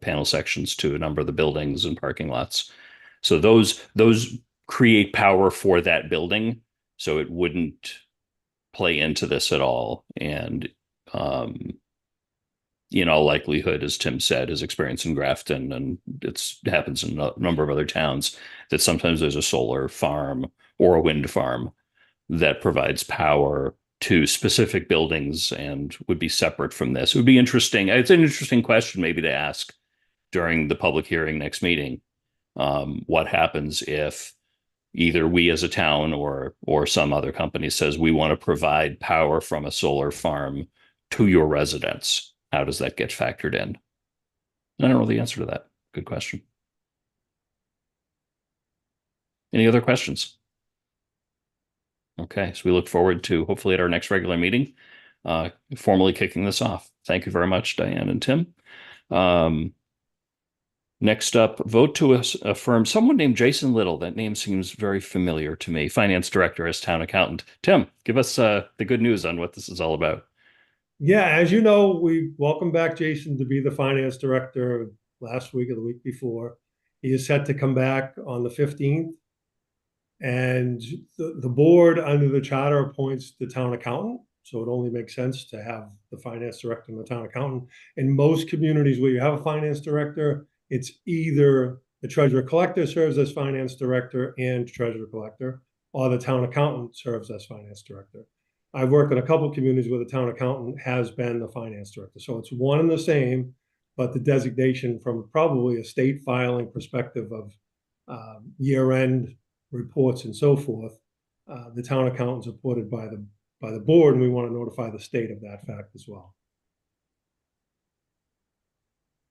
panel sections to a number of the buildings and parking lots. So those create power for that building, so it wouldn't play into this at all. And in all likelihood, as Tim said, his experience in Grafton, and it happens in a number of other towns, that sometimes there's a solar farm or a wind farm that provides power to specific buildings and would be separate from this. It would be interesting. It's an interesting question maybe to ask during the public hearing next meeting. What happens if either we as a town or some other company says we want to provide power from a solar farm to your residents? How does that get factored in? I don't know the answer to that. Good question. Any other questions? Okay, so we look forward to hopefully at our next regular meeting, formally kicking this off. Thank you very much, Diane and Tim. Next up, vote to affirm someone named Jason Little. That name seems very familiar to me. Finance director as town accountant. Tim, give us the good news on what this is all about. Yeah, as you know, we welcome back Jason to be the finance director last week or the week before. He is set to come back on the 15th. And the board under the charter appoints the town accountant. So it only makes sense to have the finance director and the town accountant. In most communities where you have a finance director, it's either the treasurer collector serves as finance director and treasurer collector, or the town accountant serves as finance director. I've worked in a couple of communities where the town accountant has been the finance director. So it's one and the same, but the designation from probably a state filing perspective of year-end reports and so forth, the town accountant's appointed by the board, and we want to notify the state of that fact as well.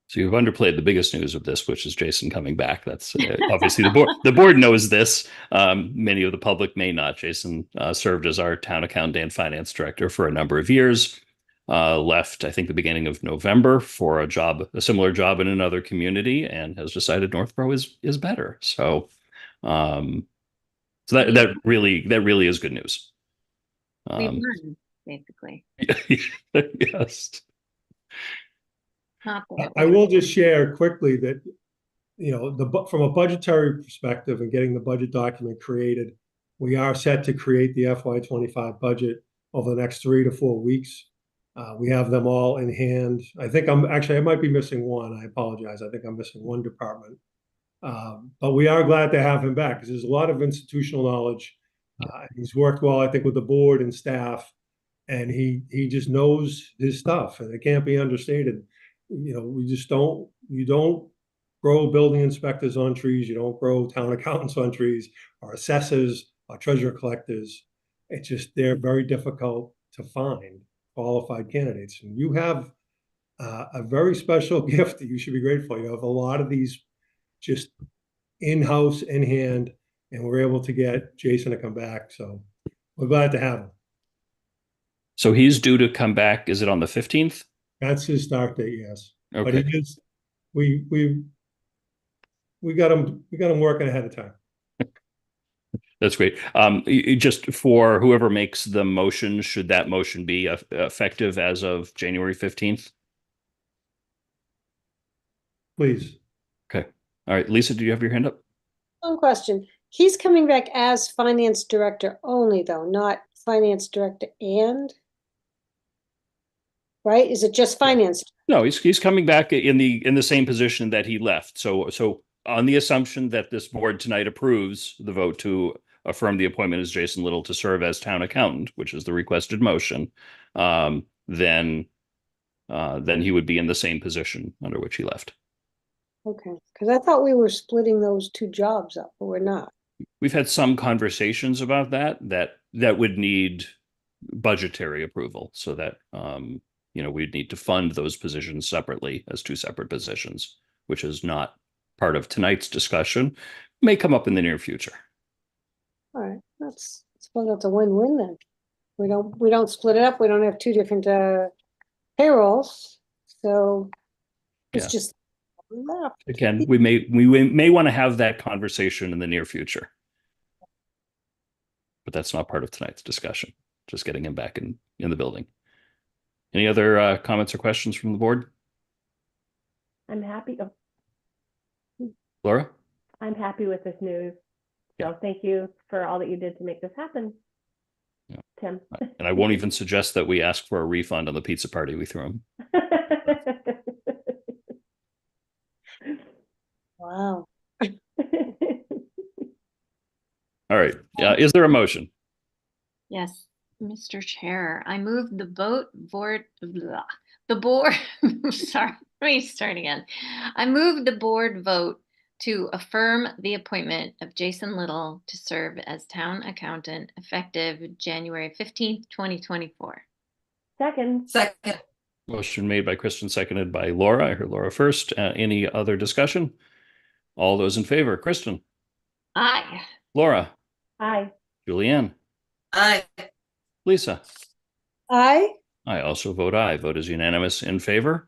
So you've underplayed the biggest news of this, which is Jason coming back. That's obviously the board. The board knows this. Many of the public may not. Jason served as our town accountant and finance director for a number of years. Left, I think, the beginning of November for a similar job in another community, and has decided Northborough is better. So that really is good news. We won, basically. Yes. Not that I we- will just share quickly that, from a budgetary perspective and getting the budget document created, we are set to create the FY25 budget over the next 3 to 4 weeks. We have them all in hand. I might be missing one. I apologize. I think I'm missing one department. But we are glad to have him back because there's a lot of institutional knowledge. He's worked well, I think, with the board and staff, and he just knows his stuff, and it can't be understated. You don't grow building inspectors on trees. You don't grow town accountants on trees, or assessors, or treasurer collectors. It's just, they're very difficult to find qualified candidates. And you have a very special gift that you should be grateful. You have a lot of these just in-house, in hand, and we're able to get Jason to come back. So we're glad to have him. So he's due to come back. Is it on the 15th? That's his start date, yes. Okay. But he is, we got him working ahead of time. That's great. Just for whoever makes the motion, should that motion be effective as of January 15th? Please. Okay. All right. Lisa, do you have your hand up? One question. He's coming back as finance director only, though, not finance director and? right? Is it just finance? No, he's coming back in the same position that he left. So on the assumption that this board tonight approves the vote to affirm the appointment as Jason Little to serve as town accountant, which is the requested motion, then he would be in the same position under which he left. Okay, because I thought we were splitting those two jobs up, but we're not. We've had some conversations about that would need budgetary approval, so that we'd need to fund those positions separately as two separate positions, which is not part of tonight's discussion. May come up in the near future. All right, I suppose that's a win-win then. We don't split it up. We don't have two different payrolls, so it's Yeah. just left. Again, we may want to have that conversation in the near future, but that's not part of tonight's discussion. Just getting him back in the building. Any other comments or questions from the board? I'm happy. Oh, Laura? I'm happy with this news. So thank you for all that you did to make this happen, Tim. And I won't even suggest that we ask for a refund on the pizza party we threw him. Wow. All right. Is there a motion? Yes, Mr. Chair, I move the board, sorry, let me start again. I move the board vote to affirm the appointment of Jason Little to serve as town accountant effective January 15th, 2024. Second. Motion made by Kristen, seconded by Laura. I heard Laura first. Any other discussion? All those in favor? Kristen? Aye. Laura? Aye. Julianne? Aye. Lisa? Aye. I also vote aye. Vote is unanimous in favor.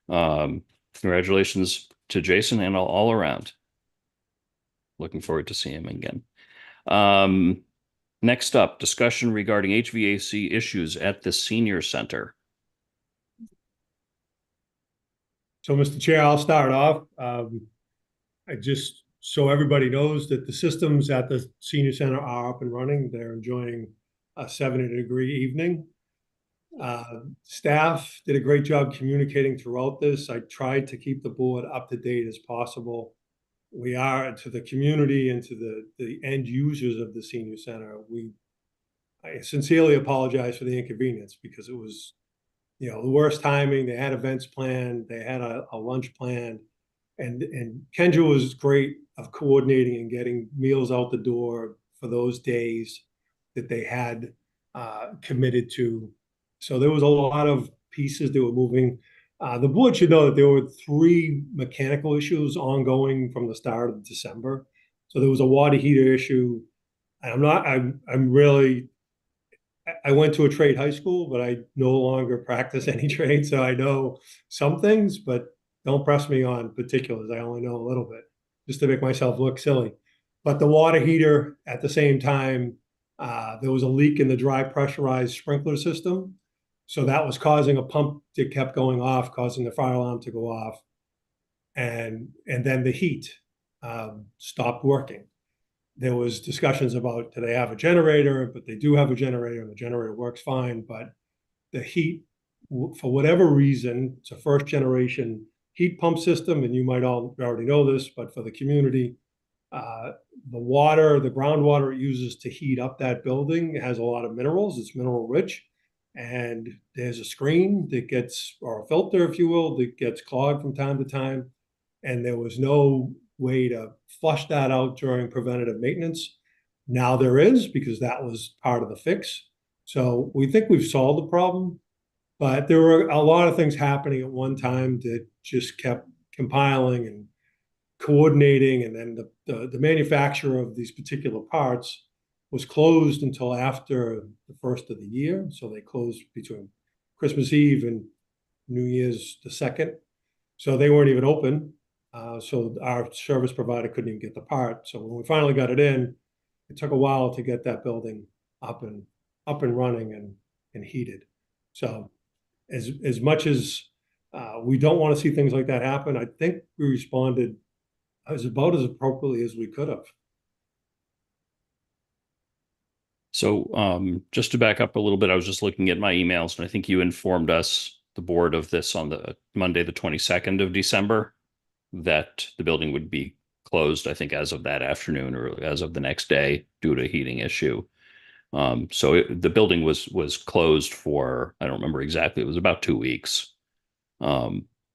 Congratulations to Jason and all around. Looking forward to seeing him again. Next up, discussion regarding HVAC issues at the senior center. So, Mr. Chair, I'll start off. Just so everybody knows that the systems at the senior center are up and running. They're enjoying a 70-degree evening. Staff did a great job communicating throughout this. I tried to keep the board up to date as possible. We are to the community and to the end users of the senior center. I sincerely apologize for the inconvenience because it was, the worst timing. They had events planned. They had a lunch planned. And Kendra was great of coordinating and getting meals out the door for those days that they had committed to. So there was a lot of pieces that were moving. The board should know that there were 3 mechanical issues ongoing from the start of December. So there was a water heater issue. I went to a trade high school, but I no longer practice any trade. So I know some things, but don't press me on particulars. I only know a little bit just to make myself look silly. But the water heater, at the same time, there was a leak in the dry pressurized sprinkler system. So that was causing a pump that kept going off, causing the fire alarm to go off. And then the heat stopped working. There was discussions about, do they have a generator? But they do have a generator, and the generator works fine. But the heat, for whatever reason, it's a first generation heat pump system, and you might all already know this, but for the community, the groundwater it uses to heat up that building has a lot of minerals. It's mineral rich. And there's a screen that gets, or a filter, if you will, that gets clogged from time to time. And there was no way to flush that out during preventative maintenance. Now there is, because that was part of the fix. So we think we've solved the problem, but there were a lot of things happening at one time that just kept compiling and coordinating. And then the manufacturer of these particular parts was closed until after the first of the year. So they closed between Christmas Eve and New Year's the 2nd. So they weren't even open. So our service provider couldn't even get the part. So when we finally got it in, it took a while to get that building up and running and heated. So as much as we don't want to see things like that happen, I think we responded about as appropriately as we could have. So just to back up a little bit, I was just looking at my emails, and I think you informed us the board of this on the Monday, the 22nd of December, that the building would be closed, I think, as of that afternoon or as of the next day due to a heating issue. So the building was closed for, I don't remember exactly, it was about 2 weeks,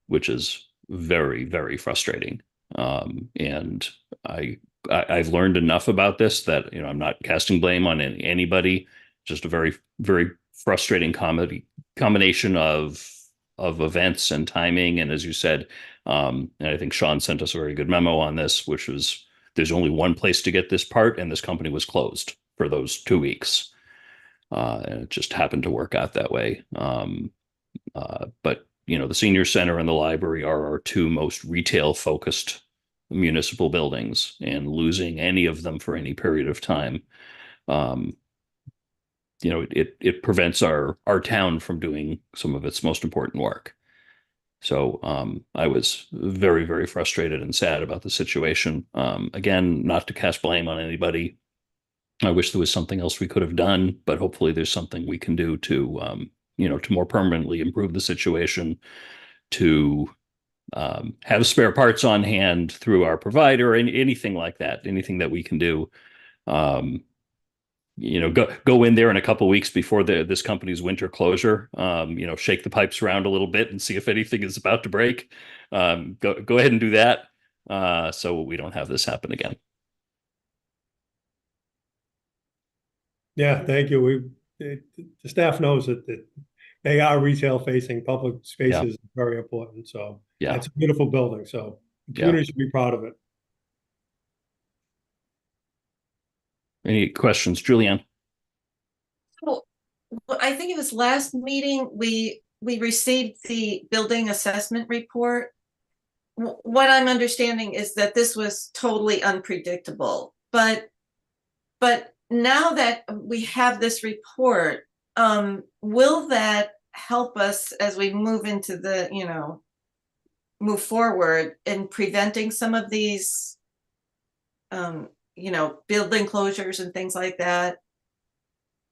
which is very, very frustrating. And I've learned enough about this that, I'm not casting blame on anybody, just a very, very frustrating combination of events and timing. And as you said, and I think Sean sent us a very good memo on this, which was there's only one place to get this part, and this company was closed for those 2 weeks. And it just happened to work out that way. But the senior center and the library are our two most retail focused municipal buildings, and losing any of them for any period of time, it prevents our town from doing some of its most important work. So I was very, very frustrated and sad about the situation. Again, not to cast blame on anybody. I wish there was something else we could have done, but hopefully there's something we can do to more permanently improve the situation, to have spare parts on hand through our provider, and anything like that, anything that we can do. Go in there in a couple of weeks before this company's winter closure. Shake the pipes around a little bit and see if anything is about to break. Go ahead and do that, so we don't have this happen again. Yeah, thank you. The staff knows that they are retail facing. Public spaces are very important. So it's a beautiful building. So the community should be proud of it. Any questions, Julianne? Well, I think it was last meeting we received the building assessment report. What I'm understanding is that this was totally unpredictable, but now that we have this report, will that help us as we move into move forward in preventing some of these building closures and things like that?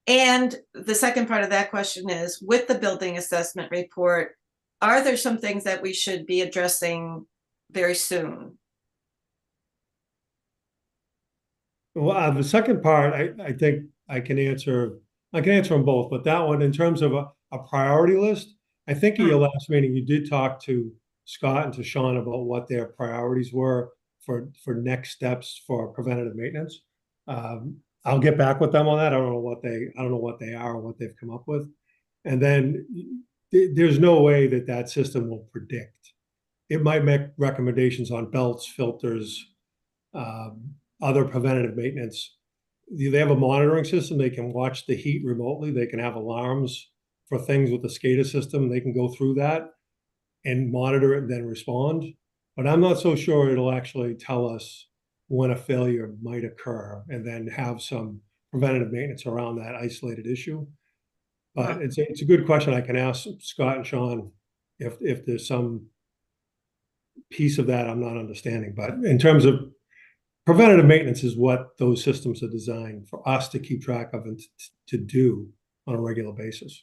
And the second part of that question is, with the building assessment report, are there some things that we should be addressing very soon? Well, the second part, I think I can answer them both, but that one, in terms of a priority list, I think at your last meeting, you did talk to Scott and to Sean about what their priorities were for next steps for preventative maintenance. I'll get back with them on that. I don't know what they are or what they've come up with. And then there's no way that system will predict. It might make recommendations on belts, filters, other preventative maintenance. They have a monitoring system. They can watch the heat remotely. They can have alarms for things with the SCADA system. They can go through that and monitor it and then respond. But I'm not so sure it'll actually tell us when a failure might occur and then have some preventative maintenance around that isolated issue. But it's a good question. I can ask Scott and Sean if there's some piece of that I'm not understanding. But in terms of preventative maintenance is what those systems are designed for us to keep track of and to do on a regular basis.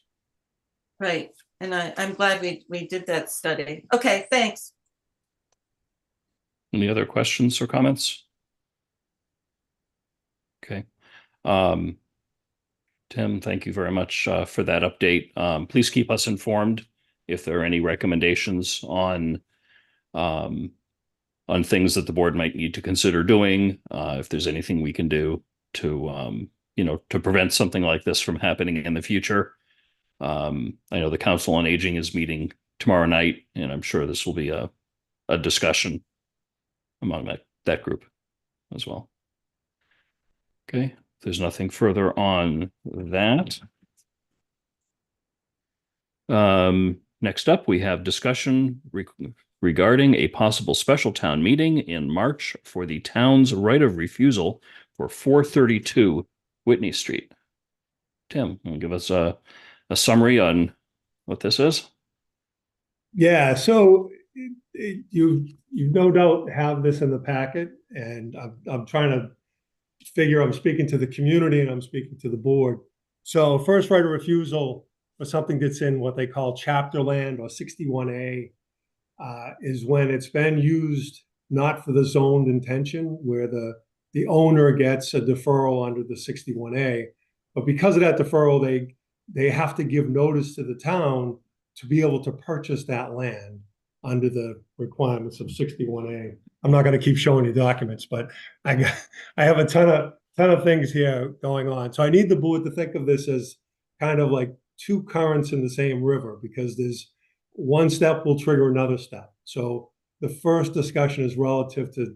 Right. And I'm glad we did that study. Okay, thanks. Any other questions or comments? Okay. Tim, thank you very much for that update. Please keep us informed if there are any recommendations on things that the board might need to consider doing, if there's anything we can do to prevent something like this from happening in the future. I know the Council on Aging is meeting tomorrow night, and I'm sure this will be a discussion among that group as well. Okay, if there's nothing further on that. Next up, we have discussion regarding a possible special town meeting in March for the town's right of refusal for 432 Whitney Street. Tim, can you give us a summary on what this is? Yeah, so you no doubt have this in the packet, and I'm trying to figure I'm speaking to the community and I'm speaking to the board. So first right of refusal or something that's in what they call chapter land or 61A, is when it's been used not for the zoned intention, where the owner gets a deferral under the 61A, but because of that deferral, they have to give notice to the town to be able to purchase that land under the requirements of 61A. I'm not going to keep showing you documents, but I have a ton of things here going on. So I need the board to think of this as kind of like two currents in the same river, because there's one step will trigger another step. So the first discussion is relative to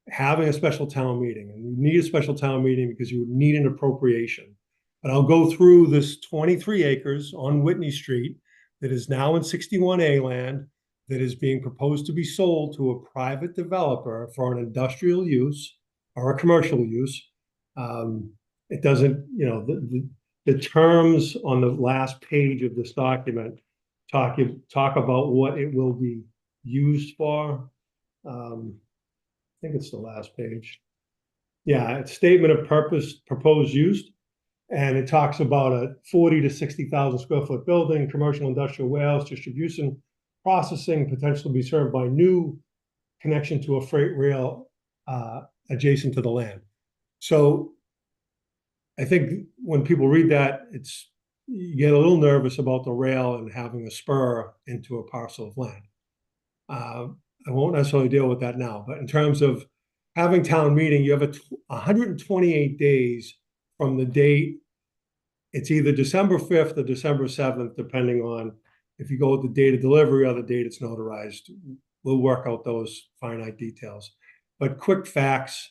having a special town meeting, and you need a special town meeting because you would need an appropriation. But I'll go through this 23 acres on Whitney Street that is now in 61A land that is being proposed to be sold to a private developer for an industrial use or a commercial use. It doesn't, you know, the terms on the last page of this document talk about what it will be used for. I think it's the last page. Yeah, it's statement of purpose, proposed use. And it talks about a 40 to 60,000 square foot building, commercial industrial warehouse, distribution, processing, potentially be served by new connection to a freight rail adjacent to the land. So I think when people read that, you get a little nervous about the rail and having a spur into a parcel of land. I won't necessarily deal with that now, but in terms of having town meeting, you have 128 days from the date. It's either December 5th or December 7th, depending on if you go with the date of delivery or the date it's notarized. We'll work out those finite details. But quick facts,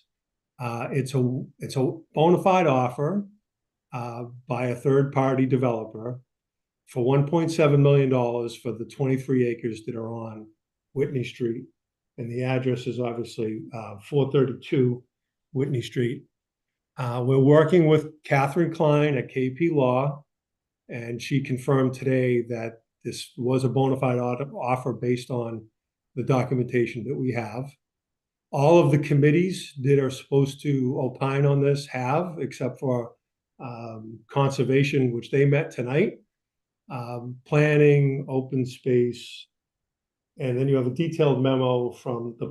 it's a bona fide offer by a third-party developer for $1.7 million for the 23 acres that are on Whitney Street. And the address is obviously 432 Whitney Street. We're working with Catherine Klein at KP Law, and she confirmed today that this was a bona fide offer based on the documentation that we have. All of the committees that are supposed to opine on this have, except for conservation, which they met tonight, planning, open space, and then you have a detailed memo from the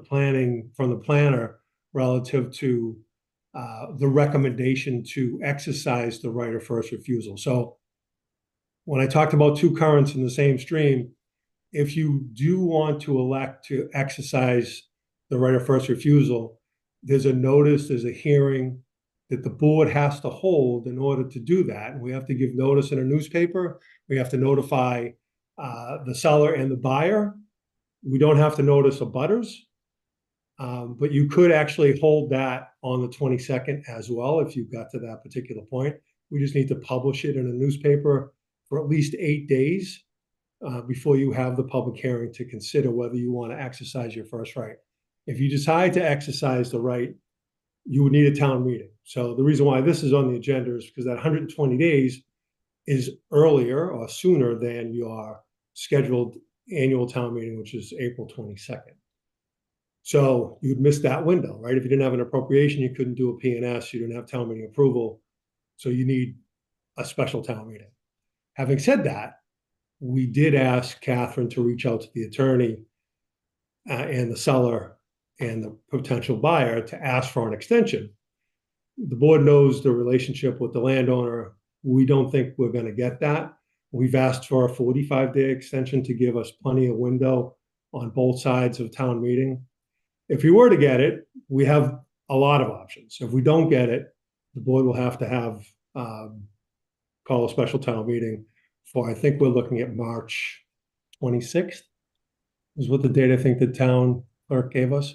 planner relative to the recommendation to exercise the right of first refusal. So when I talked about two currents in the same stream, if you do want to elect to exercise the right of first refusal, there's a notice, there's a hearing that the board has to hold in order to do that. And we have to give notice in a newspaper. We have to notify the seller and the buyer. We don't have to notice abutters. But you could actually hold that on the 22nd as well if you got to that particular point. We just need to publish it in a newspaper for at least 8 days before you have the public hearing to consider whether you want to exercise your first right. If you decide to exercise the right, you would need a town meeting. So the reason why this is on the agenda is because that 120 days is earlier or sooner than your scheduled annual town meeting, which is April 22nd. So you'd miss that window, right? If you didn't have an appropriation, you couldn't do a P&S, you didn't have town meeting approval. So you need a special town meeting. Having said that, we did ask Catherine to reach out to the attorney and the seller and the potential buyer to ask for an extension. The board knows the relationship with the landowner. We don't think we're going to get that. We've asked for a 45-day extension to give us plenty of window on both sides of town meeting. If we were to get it, we have a lot of options. If we don't get it, the board will have to have call a special town meeting for, I think we're looking at March 26th is what the date I think the town clerk gave us.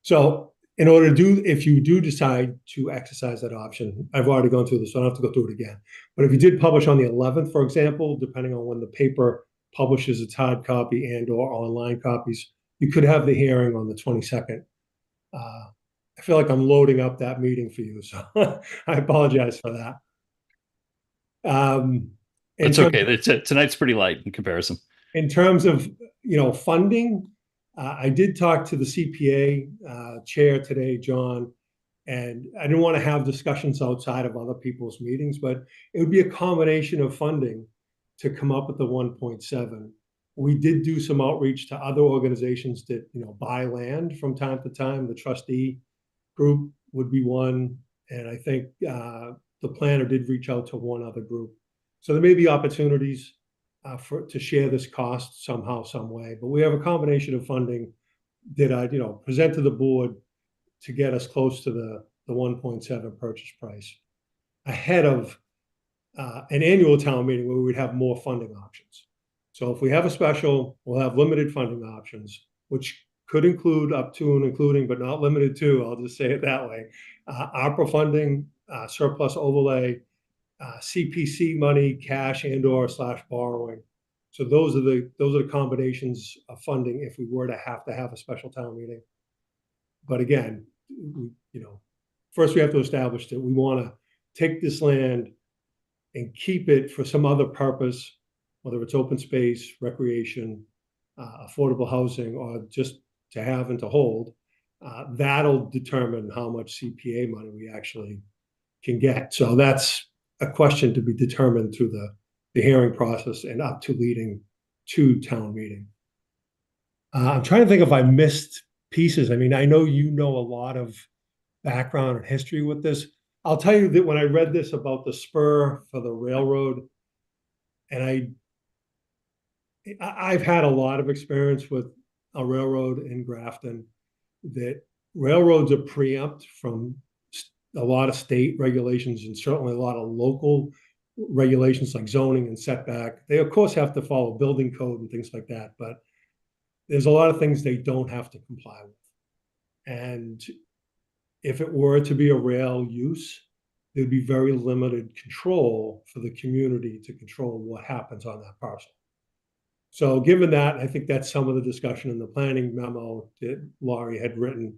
So in order to do, if you do decide to exercise that option, I've already gone through this, so I don't have to go through it again. But if you did publish on the 11th, for example, depending on when the paper publishes its hard copy and or online copies, you could have the hearing on the 22nd. I feel like I'm loading up that meeting for you, so I apologize for that. It's okay. Tonight's pretty light in comparison. In terms of, funding, I did talk to the CPA chair today, John, And I didn't want to have discussions outside of other people's meetings, but it would be a combination of funding to come up with the 1.7. We did do some outreach to other organizations that, buy land from time to time. The trustee group would be one. And I think the planner did reach out to one other group. So there may be opportunities to share this cost somehow, some way. But we have a combination of funding that I, present to the board to get us close to the 1.7 purchase price ahead of an annual town meeting where we would have more funding options. So if we have a special, we'll have limited funding options, which could include up to and including, but not limited to, I'll just say it that way, ARPA funding, surplus overlay, CPC money, cash and/or / borrowing. So those are the combinations of funding if we were to have a special town meeting. But again, first we have to establish that we want to take this land and keep it for some other purpose, whether it's open space, recreation, affordable housing, or just to have and to hold. That'll determine how much CPA money we actually can get. So that's a question to be determined through the hearing process and up to leading to town meeting. I'm trying to think if I missed pieces. I mean, I know a lot of background and history with this. I'll tell you that when I read this about the spur for the railroad, and I've had a lot of experience with a railroad in Grafton, that railroads are preempt from a lot of state regulations and certainly a lot of local regulations like zoning and setback. They of course have to follow building code and things like that, but there's a lot of things they don't have to comply with. And if it were to be a rail use, there'd be very limited control for the community to control what happens on that parcel. So given that, I think that's some of the discussion in the planning memo that Laurie had written.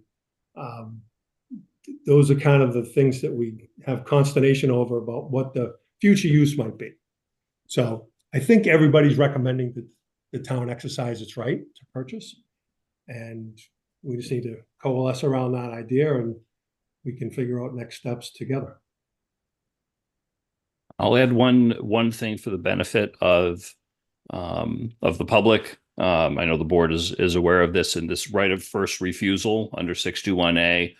Those are kind of the things that we have consternation over about what the future use might be. So I think everybody's recommending that the town exercise its right to purchase. And we just need to coalesce around that idea and we can figure out next steps together. I'll add one thing for the benefit of the public. I know the board is aware of this, and this right of first refusal under 621A.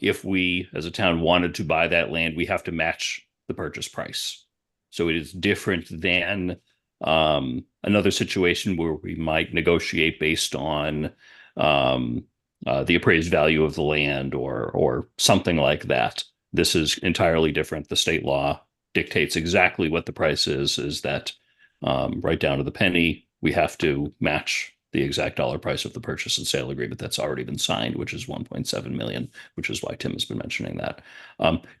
If we, as a town, wanted to buy that land, we have to match the purchase price. So it is different than another situation where we might negotiate based on the appraised value of the land or something like that. This is entirely different. The state law dictates exactly what the price is that right down to the penny, we have to match the exact dollar price of the purchase and sale agreement that's already been signed, which is 1.7 million, which is why Tim has been mentioning that.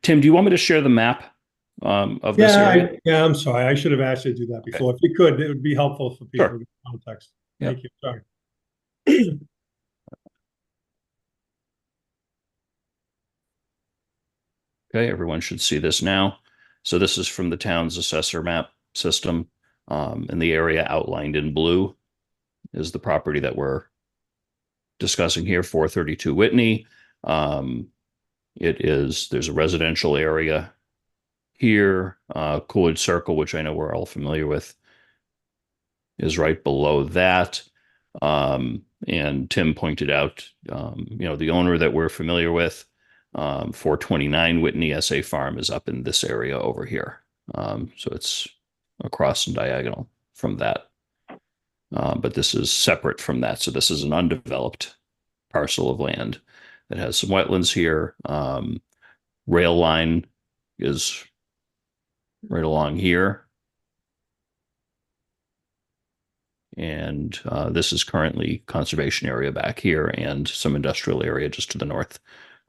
Tim, do you want me to share the map of this area? I'm sorry. I should have asked you to do that before. Okay. If you could, it would be helpful for people to get context. Thank you. Sorry. Okay, everyone should see this now. So this is from the town's assessor map system. And the area outlined in blue is the property that we're discussing here, 432 Whitney. There's a residential area here. Coolidge Circle, which I know we're all familiar with, is right below that. And Tim pointed out, the owner that we're familiar with, 429 Whitney SA Farm, is up in this area over here. So it's across and diagonal from that. But this is separate from that. So this is an undeveloped parcel of land that has some wetlands here. Rail line is right along here. And this is currently conservation area back here and some industrial area just to the north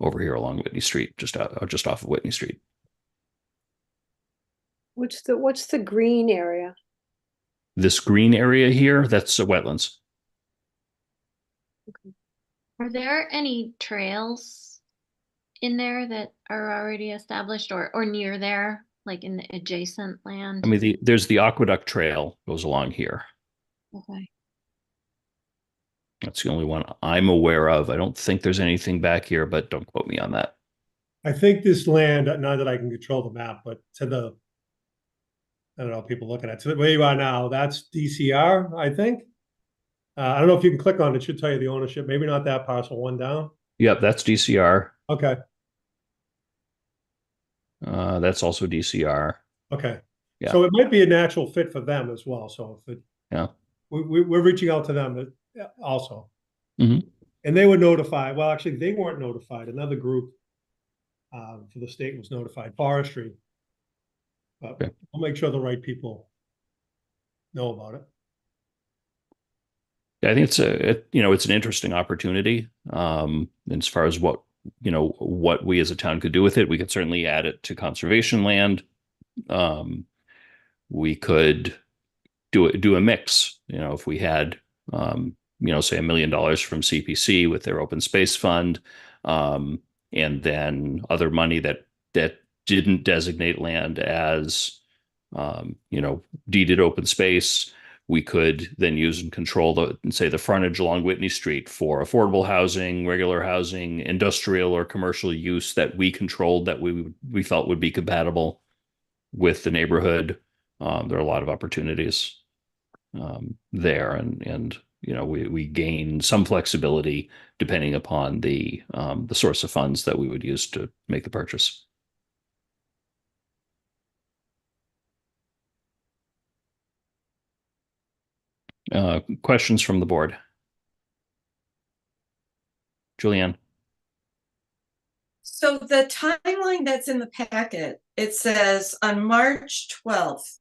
over here along Whitney Street, just off of Whitney Street. What's the green area? This green area here, that's wetlands. Okay. Are there any trails in there that are already established or near there, like in the adjacent land? I mean, there's the aqueduct trail goes along here. Okay. That's the only one I'm aware of. I don't think there's anything back here, but don't quote me on that. I think this land, not that I can control the map, but to the, I don't know, people looking at, to where you are now, that's DCR, I think. I don't know if you can click on it, should tell you the ownership, maybe not that parcel, one down. Yep, that's DCR. Okay, That's also DCR. okay. Yeah. So it might be a natural fit for them as well, so if it, Yeah. we're reaching out to them also. Mhm. And they were notified, well, actually, they weren't notified, another group for the state was notified, forestry. But Okay. I'll make sure the right people know about it. I think it's an interesting opportunity. As far as what we as a town could do with it, we could certainly add it to conservation land. We could do a mix. If we had, say $1 million from CPC with their open space fund, and then other money that didn't designate land as, deeded open space. We could then use and control the frontage along Whitney Street for affordable housing, regular housing, industrial or commercial use that we controlled, that we felt would be compatible with the neighborhood. There are a lot of opportunities there, and we gain some flexibility depending upon the source of funds that we would use to make the purchase. Questions from the board? Julianne? So the timeline that's in the packet, it says on March 12th,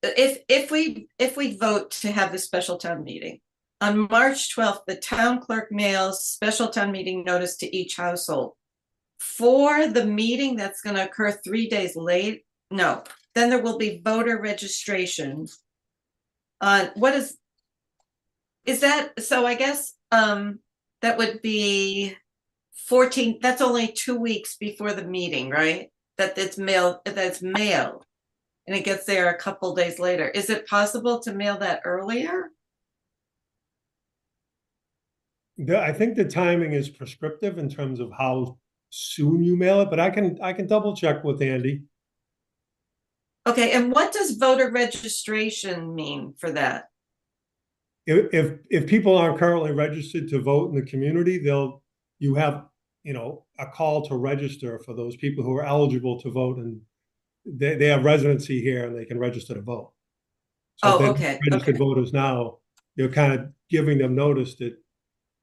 if we vote to have the special town meeting, on March 12th, the town clerk mails special town meeting notice to each household. For the meeting that's going to occur 3 days late, no, then there will be voter registration. What is that? So I guess that would be 14, that's only 2 weeks before the meeting, right? That's mailed, and it gets there a couple days later. Is it possible to mail that earlier? I think the timing is prescriptive in terms of how soon you mail it, but I can double check with Andy. Okay, and what does voter registration mean for that? If people aren't currently registered to vote in the community, you have a call to register for those people who are eligible to vote, and they have residency here and they can register to vote. So if they're okay. registered voters now, you're kind of giving them notice that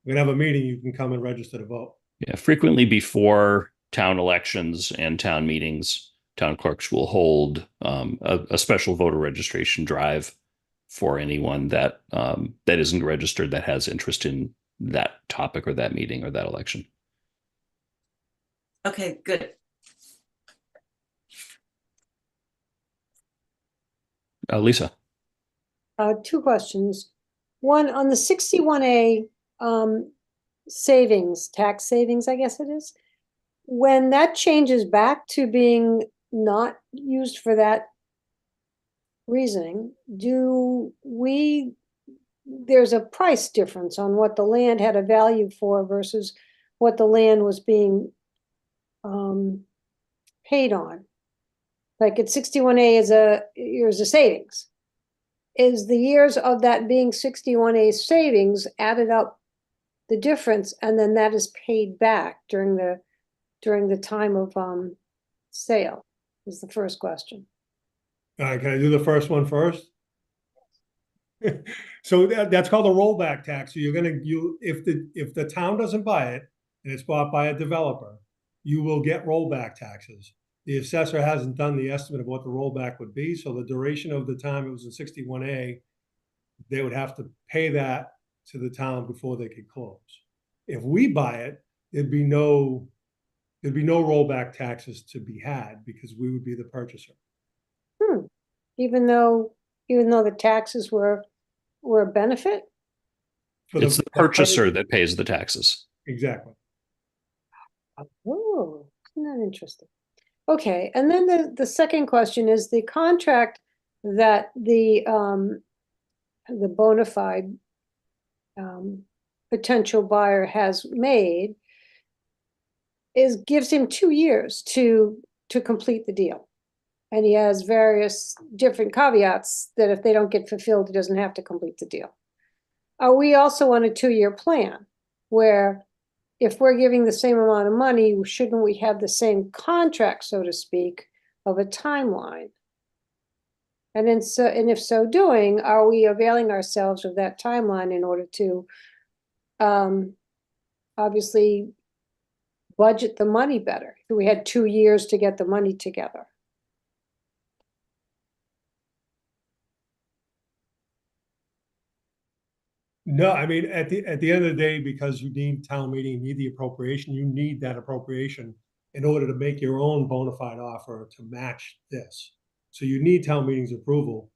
we're gonna have a meeting, you can come and register to vote. Yeah, frequently before town elections and town meetings, town clerks will hold a special voter registration drive for anyone that isn't registered, that has interest in that topic or that meeting or that election. Okay, good. Lisa. 2 questions. One, on the 61A savings, tax savings, I guess it is. When that changes back to being not used for that reasoning, there's a price difference on what the land had a value for versus what the land was being paid on. Like at 61A is a savings. Is the years of that being 61A savings added up the difference, and then that is paid back during the time of sale, is the first question. All right, can I do the first one first? So that's called a rollback tax. So if the town doesn't buy it and it's bought by a developer, you will get rollback taxes. The assessor hasn't done the estimate of what the rollback would be, so the duration of the time it was in 61A, they would have to pay that to the town before they could close. If we buy it, there'd be no rollback taxes to be had because we would be the purchaser. Even though the taxes were a benefit? It's the purchaser that pays the taxes. Exactly. Oh, isn't that interesting? Okay, and then the second question is the contract that the bona fide potential buyer has made. gives him 2 years to complete the deal. And he has various different caveats that if they don't get fulfilled, he doesn't have to complete the deal. Are we also on a 2-year plan where if we're giving the same amount of money, shouldn't we have the same contract, so to speak, of a timeline? And if so doing, are we availing ourselves of that timeline in order to obviously budget the money better? We had 2 years to get the money together. No, I mean, at the end of the day, because you need town meeting, you need the appropriation, you need that appropriation in order to make your own bona fide offer to match this. So you need town meeting's approval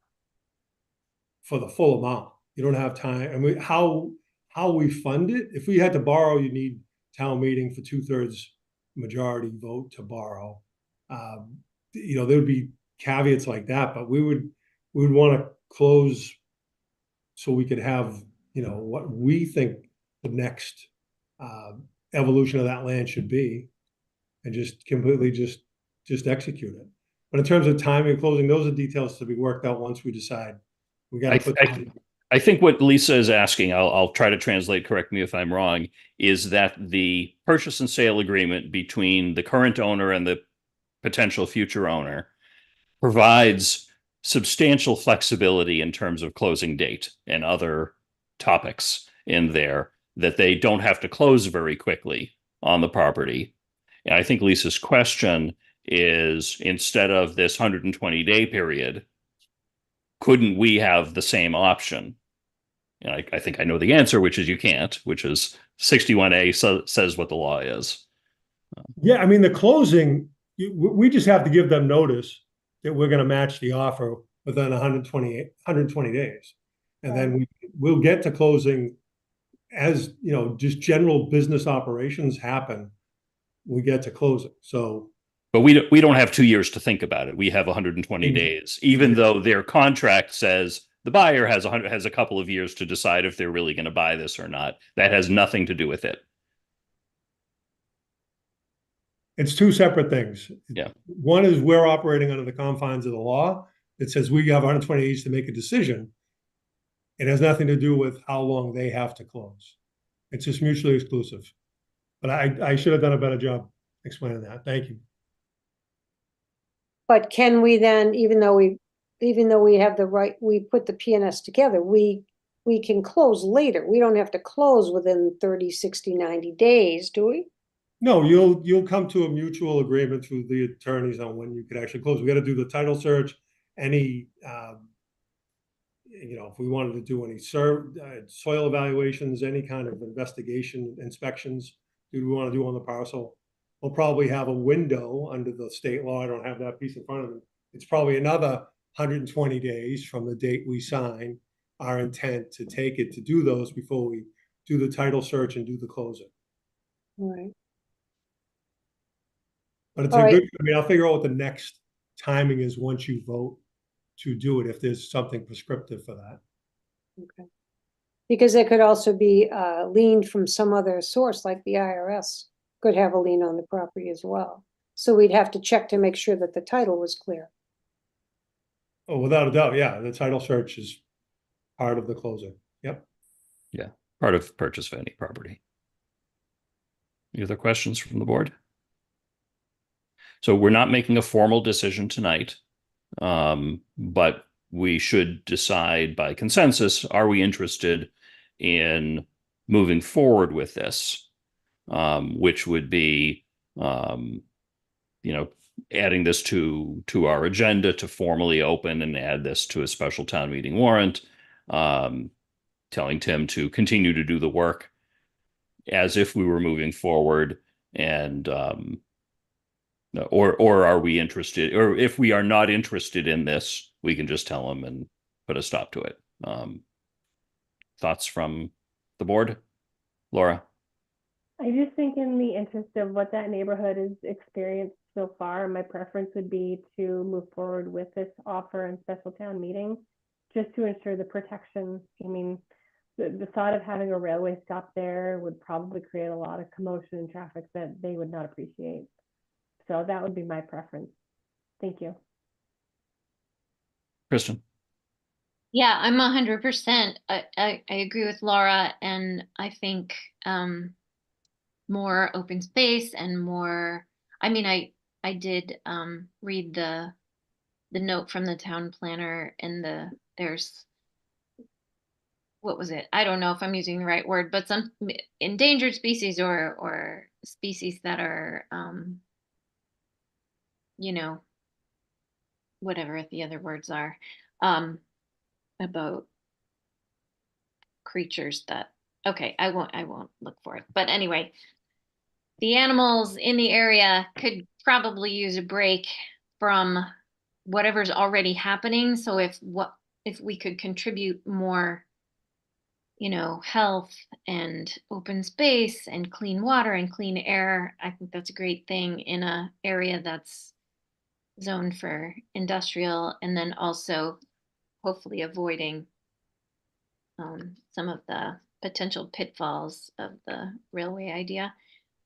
for the full amount. You don't have time. I mean, how we fund it, if we had to borrow, you need town meeting for 2/3 majority vote to borrow. You know, there would be caveats like that, but we would want to close so we could have, you know, what we think the next evolution of that land should be, and just completely just execute it. But in terms of timing and closing, those are details to be worked out once we decide. We got to put. I think what Lisa is asking, I'll try to translate, correct me if I'm wrong, is that the purchase and sale agreement between the current owner and the potential future owner provides substantial flexibility in terms of closing date and other topics in there, that they don't have to close very quickly on the property. And I think Lisa's question is, instead of this 120-day period, couldn't we have the same option? And I think I know the answer, which is you can't, which is 61A says what the law is. Yeah, I mean, the closing, we just have to give them notice that we're going to match the offer within 120 days. And then we'll get to closing as, you know, just general business operations happen. We get to closing. So, but we don't have 2 years to think about it. We have 120 days, even though their contract says the buyer has a couple of years to decide if they're really going to buy this or not. That has nothing to do with it. It's two separate things. Yeah. One is we're operating under the confines of the law. It says we have 120 days to make a decision. It has nothing to do with how long they have to close. It's just mutually exclusive. But I should have done a better job explaining that. Thank you. But can we then, even though we have the right, we put the PNS together, we can close later. We don't have to close within 30, 60, 90 days, do we? No, you'll come to a mutual agreement through the attorneys on when you could actually close. We got to do the title search, any, you know, if we wanted to do any soil evaluations, any kind of investigation, inspections, we want to do on the parcel. We'll probably have a window under the state law. I don't have that piece in front of me. It's probably another 120 days from the date we sign our intent to take it to do those before we do the title search and do the closing. All right. But it's I mean, I'll figure out what the next timing is once you vote to do it, if there's something prescriptive for that. Okay. Because it could also be lien from some other source, like the IRS could have a lien on the property as well. So we'd have to check to make sure that the title was clear. Oh, without a doubt, yeah. The title search is part of the closing. Yep. Yeah, part of purchase of any property. Any other questions from the board? So we're not making a formal decision tonight, but we should decide by consensus, are we interested in moving forward with this? Which would be, you know, adding this to our agenda to formally open and add this to a special town meeting warrant, telling Tim to continue to do the work as if we were moving forward, and or are we interested, or if we are not interested in this, we can just tell him and put a stop to it. Thoughts from the board? Laura? I just think in the interest of what that neighborhood has experienced so far, my preference would be to move forward with this offer and special town meeting, just to ensure the protection. I mean, the thought of having a railway stop there would probably create a lot of commotion and traffic that they would not appreciate. So that would be my preference. Thank you. Kristen? Yeah, I'm 100%. I agree with Laura, and I think more open space and more. I mean, I did read the note from the town planner, and there's, what was it? I don't know if I'm using the right word, but some endangered species or species that are you know, whatever the other words are, about creatures that, okay, I won't look for it. But anyway, the animals in the area could probably use a break from whatever's already happening. So if we could contribute more, health and open space and clean water and clean air, I think that's a great thing in a area that's zoned for industrial, and then also hopefully avoiding some of the potential pitfalls of the railway idea.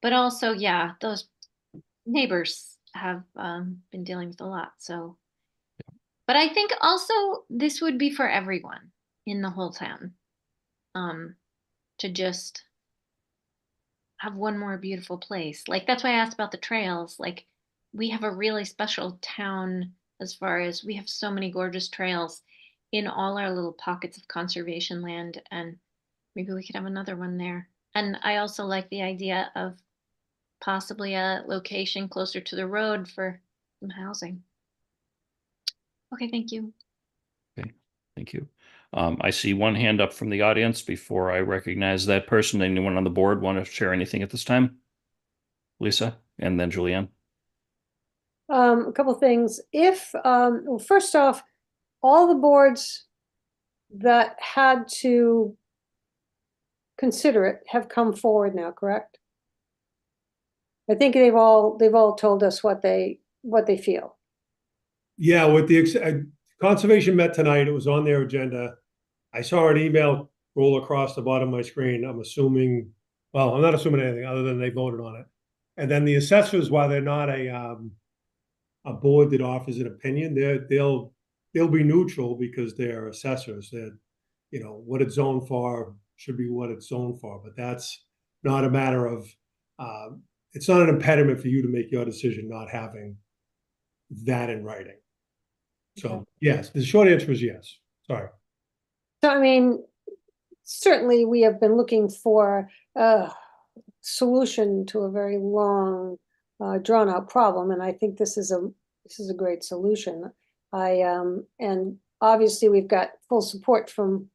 But also, yeah, those neighbors have been dealing with a lot. So, but I think also this would be for everyone in the whole town, to just have one more beautiful place. Like, that's why I asked about the trails. Like, we have a really special town as far as we have so many gorgeous trails in all our little pockets of conservation land, and maybe we could have another one there. And I also like the idea of possibly a location closer to the road for some housing. Okay, thank you. Okay, thank you. I see one hand up from the audience. Before I recognize that person, anyone on the board want to share anything at this time? Lisa, and then Julianne. A couple things. If, well, first off, all the boards that had to consider it have come forward now, correct? I think they've all told us what they feel. Yeah, with the conservation met tonight, it was on their agenda. I saw an email roll across the bottom of my screen. I'm assuming, well, I'm not assuming anything other than they voted on it. And then the assessors, while they're not a board that offers an opinion, they'll be neutral because they're assessors. That, what it's zoned for should be what it's zoned for. But that's not a matter of, it's not an impediment for you to make your decision not having that in writing. So yes, the short answer is yes. Sorry. So, I mean, certainly we have been looking for a solution to a very long, drawn out problem. And I think this is a great solution. And obviously we've got full support from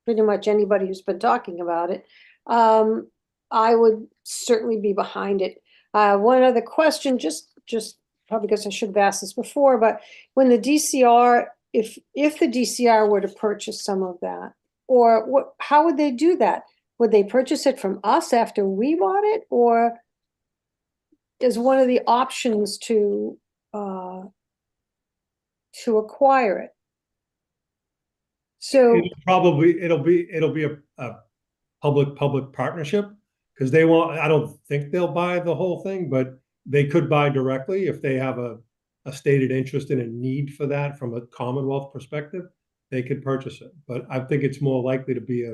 pretty much anybody who's been talking about it. I would certainly be behind it. One other question, just probably because I should have asked this before, but when the DCR, if the DCR were to purchase some of that, or how would they do that? Would they purchase it from us after we bought it, or is one of the options to acquire it? So It'll be a public partnership, because they won't. I don't think they'll buy the whole thing, but they could buy directly if they have a stated interest and a need for that from a Commonwealth perspective. They could purchase it, but I think it's more likely to be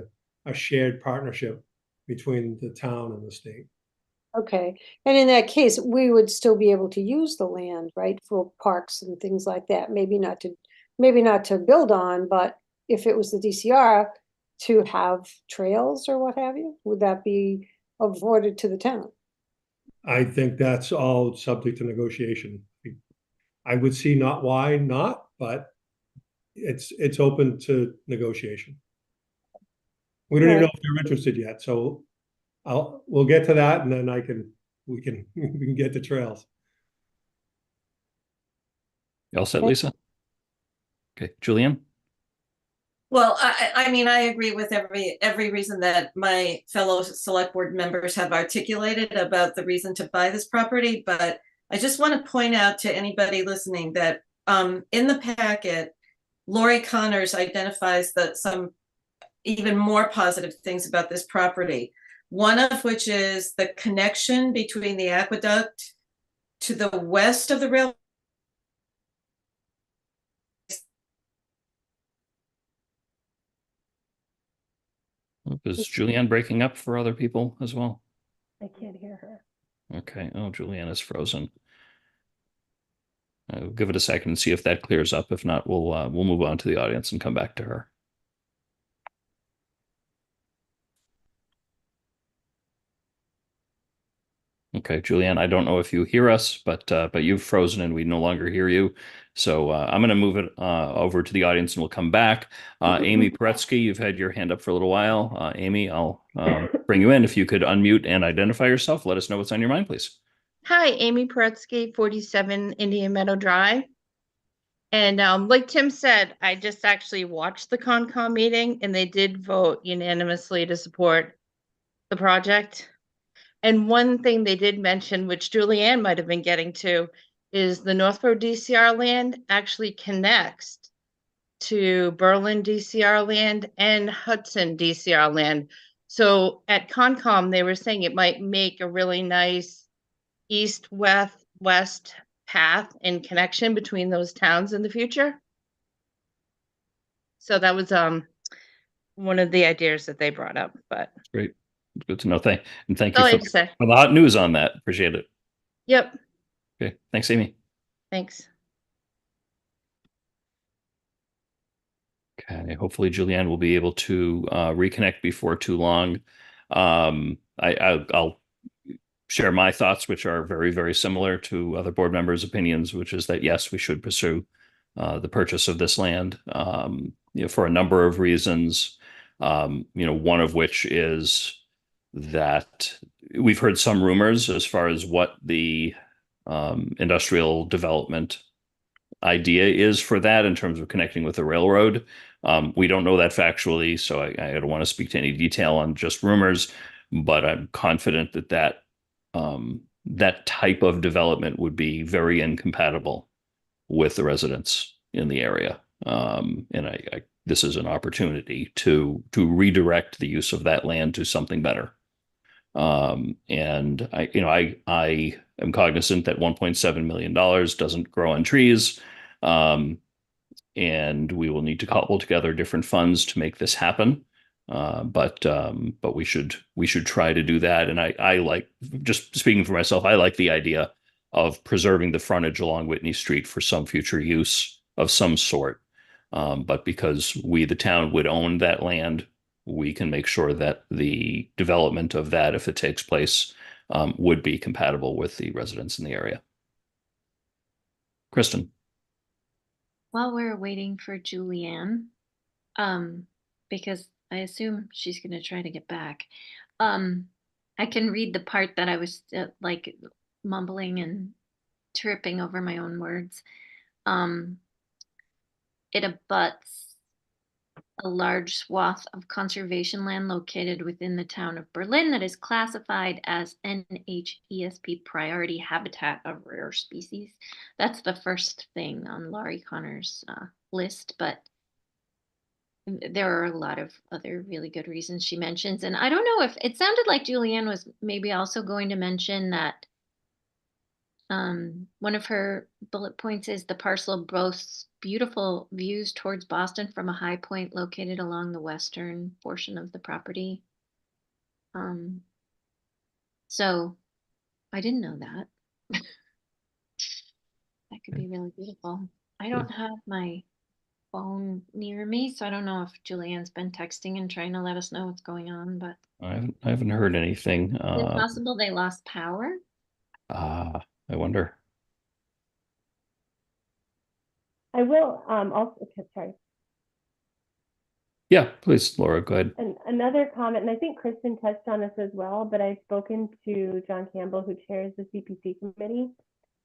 a shared partnership between the town and the state. okay, and in that case, we would still be able to use the land, right, for parks and things like that. Maybe not to build on, but if it was the DCR to have trails or what have you, would that be afforded to the town? I think that's all subject to negotiation. I would see not why not, but it's open to negotiation. We don't even know if they're interested yet, so we'll get to that, and then we can get to trails. You all set, Lisa? Okay, Julianne? Well, I mean, I agree with every reason that my fellow select board members have articulated about the reason to buy this property, but I just want to point out to anybody listening that in the packet, Lori Connors identifies that some even more positive things about this property. One of which is the connection between the aqueduct to the west of the rail. Is Julianne breaking up for other people as well? I can't hear her. Okay. Oh, Julianne is frozen. I'll give it a second and see if that clears up. If not, we'll move on to the audience and come back to her. Okay, Julianne, I don't know if you hear us, but you've frozen and we no longer hear you. So I'm going to move it over to the audience and we'll come back. Amy Paretsky, you've had your hand up for a little while. Amy, I'll bring you in. If you could unmute and identify yourself, let us know what's on your mind, please. Hi, Amy Paretsky, 47 Indian Meadow Drive. And like Tim said, I just actually watched the Concom meeting and they did vote unanimously to support the project. And one thing they did mention, which Julianne might have been getting to, is the Northborough DCR land actually connects to Berlin DCR land and Hudson DCR land. So at Concom, they were saying it might make a really nice east-west path and connection between those towns in the future. So that was one of the ideas that they brought up. But great, good to know. Thank you for the hot news on that. Appreciate it. Yep. Okay, thanks, Amy. Thanks. Okay, hopefully Julianne will be able to reconnect before too long. I'll share my thoughts, which are very, very similar to other board members' opinions, which is that yes, we should pursue the purchase of this land, for a number of reasons. One of which is that we've heard some rumors as far as what the industrial development idea is for that in terms of connecting with the railroad. We don't know that factually, so I don't want to speak to any detail on just rumors, but I'm confident that that type of development would be very incompatible with the residents in the area. And this is an opportunity to redirect the use of that land to something better. And I am cognizant that $1.7 million doesn't grow on trees. And we will need to cobble together different funds to make this happen. But we should try to do that. And I like, just speaking for myself, I like the idea of preserving the frontage along Whitney Street for some future use of some sort. But because we, the town, would own that land, we can make sure that the development of that, if it takes place, would be compatible with the residents in the area. Kristen. While we're waiting for Julianne, because I assume she's going to try to get back, I can read the part that I was like mumbling and tripping over my own words. It abuts a large swath of conservation land located within the town of Berlin that is classified as NHESP priority habitat of rare species. That's the first thing on Laurie Connor's list, but there are a lot of other really good reasons she mentions. And I don't know if it sounded like Julianne was maybe also going to mention that one of her bullet points is the parcel boasts beautiful views towards Boston from a high point located along the western portion of the property. So I didn't know that. That could be really beautiful. I don't have my phone near me, so I don't know if Julianne's been texting and trying to let us know what's going on, but I haven't heard anything. Is it possible they lost power? I wonder. I will also, okay, sorry. Yeah, please, Laura, go ahead. And another comment, and I think Kristen touched on this as well, but I've spoken to John Campbell, who chairs the CPC committee,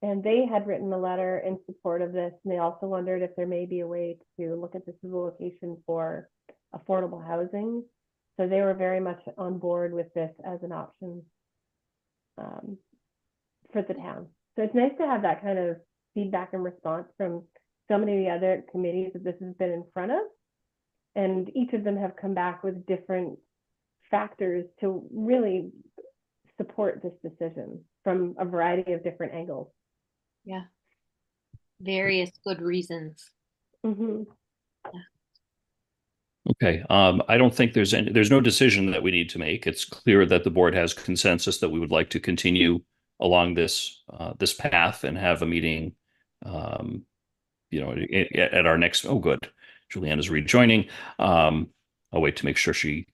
and they had written a letter in support of this. And they also wondered if there may be a way to look at this as a location for affordable housing. So they were very much on board with this as an option for the town. So it's nice to have that kind of feedback and response from so many of the other committees that this has been in front of. And each of them have come back with different factors to really support this decision from a variety of different angles. Yeah. Various good reasons. Mm-hmm. Okay, I don't think there's no decision that we need to make. It's clear that the board has consensus that we would like to continue along this path and have a meeting, at our next. Oh, good, Julianne is rejoining. I'll wait to make sure she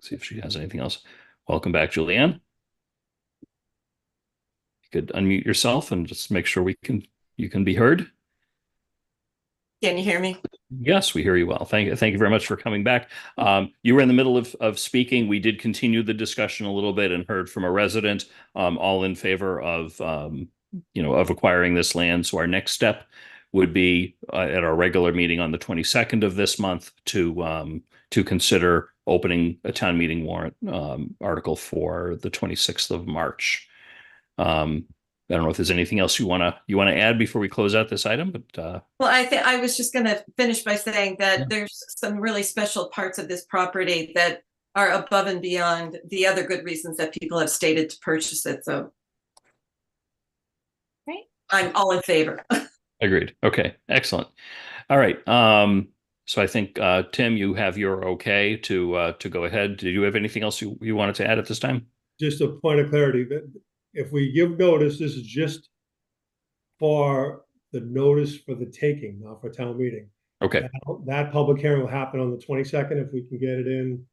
see if she has anything else. Welcome back, Julianne. You could unmute yourself and just make sure you can be heard. Can you hear me? Yes, we hear you well. Thank you very much for coming back. You were in the middle of speaking. We did continue the discussion a little bit and heard from a resident, all in favor of of acquiring this land. So our next step would be at our regular meeting on the 22nd of this month to consider opening a town meeting warrant article for the 26th of March. I don't know if there's anything else you want to add before we close out this item, but well, I was just going to finish by saying that Yeah. there's some really special parts of this property that are above and beyond the other good reasons that people have stated to purchase it. So, Right. I'm all in favor. Agreed. Okay, excellent. All right. So I think Tim, you have your okay to go ahead. Did you have anything else you wanted to add at this time? Just a point of clarity that if we give notice, this is just for the notice for the taking, not for town meeting. Okay. That public hearing will happen on the 22nd if we can get it in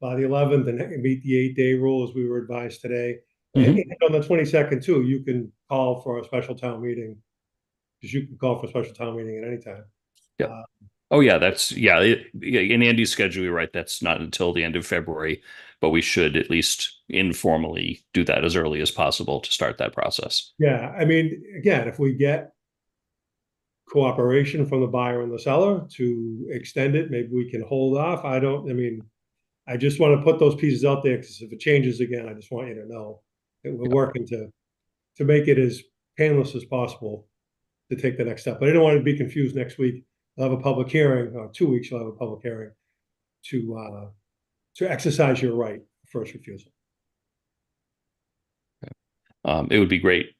by the 11th and meet the 8-day rule as we were advised today. Mhm. And on the 22nd too, you can call for a special town meeting because you can call for a special town meeting at any time. Yep. Oh yeah, in Andy's schedule, you're right. That's not until the end of February, but we should at least informally do that as early as possible to start that process. Yeah, I mean, again, if we get cooperation from the buyer and the seller to extend it, maybe we can hold off. I just want to put those pieces out there because if it changes again, I just want you to know that we're working to make it as painless as possible to take the next step. But I don't want to be confused next week. I'll have a public hearing, or 2 weeks, I'll have a public hearing to exercise your right of first refusal. It would be great,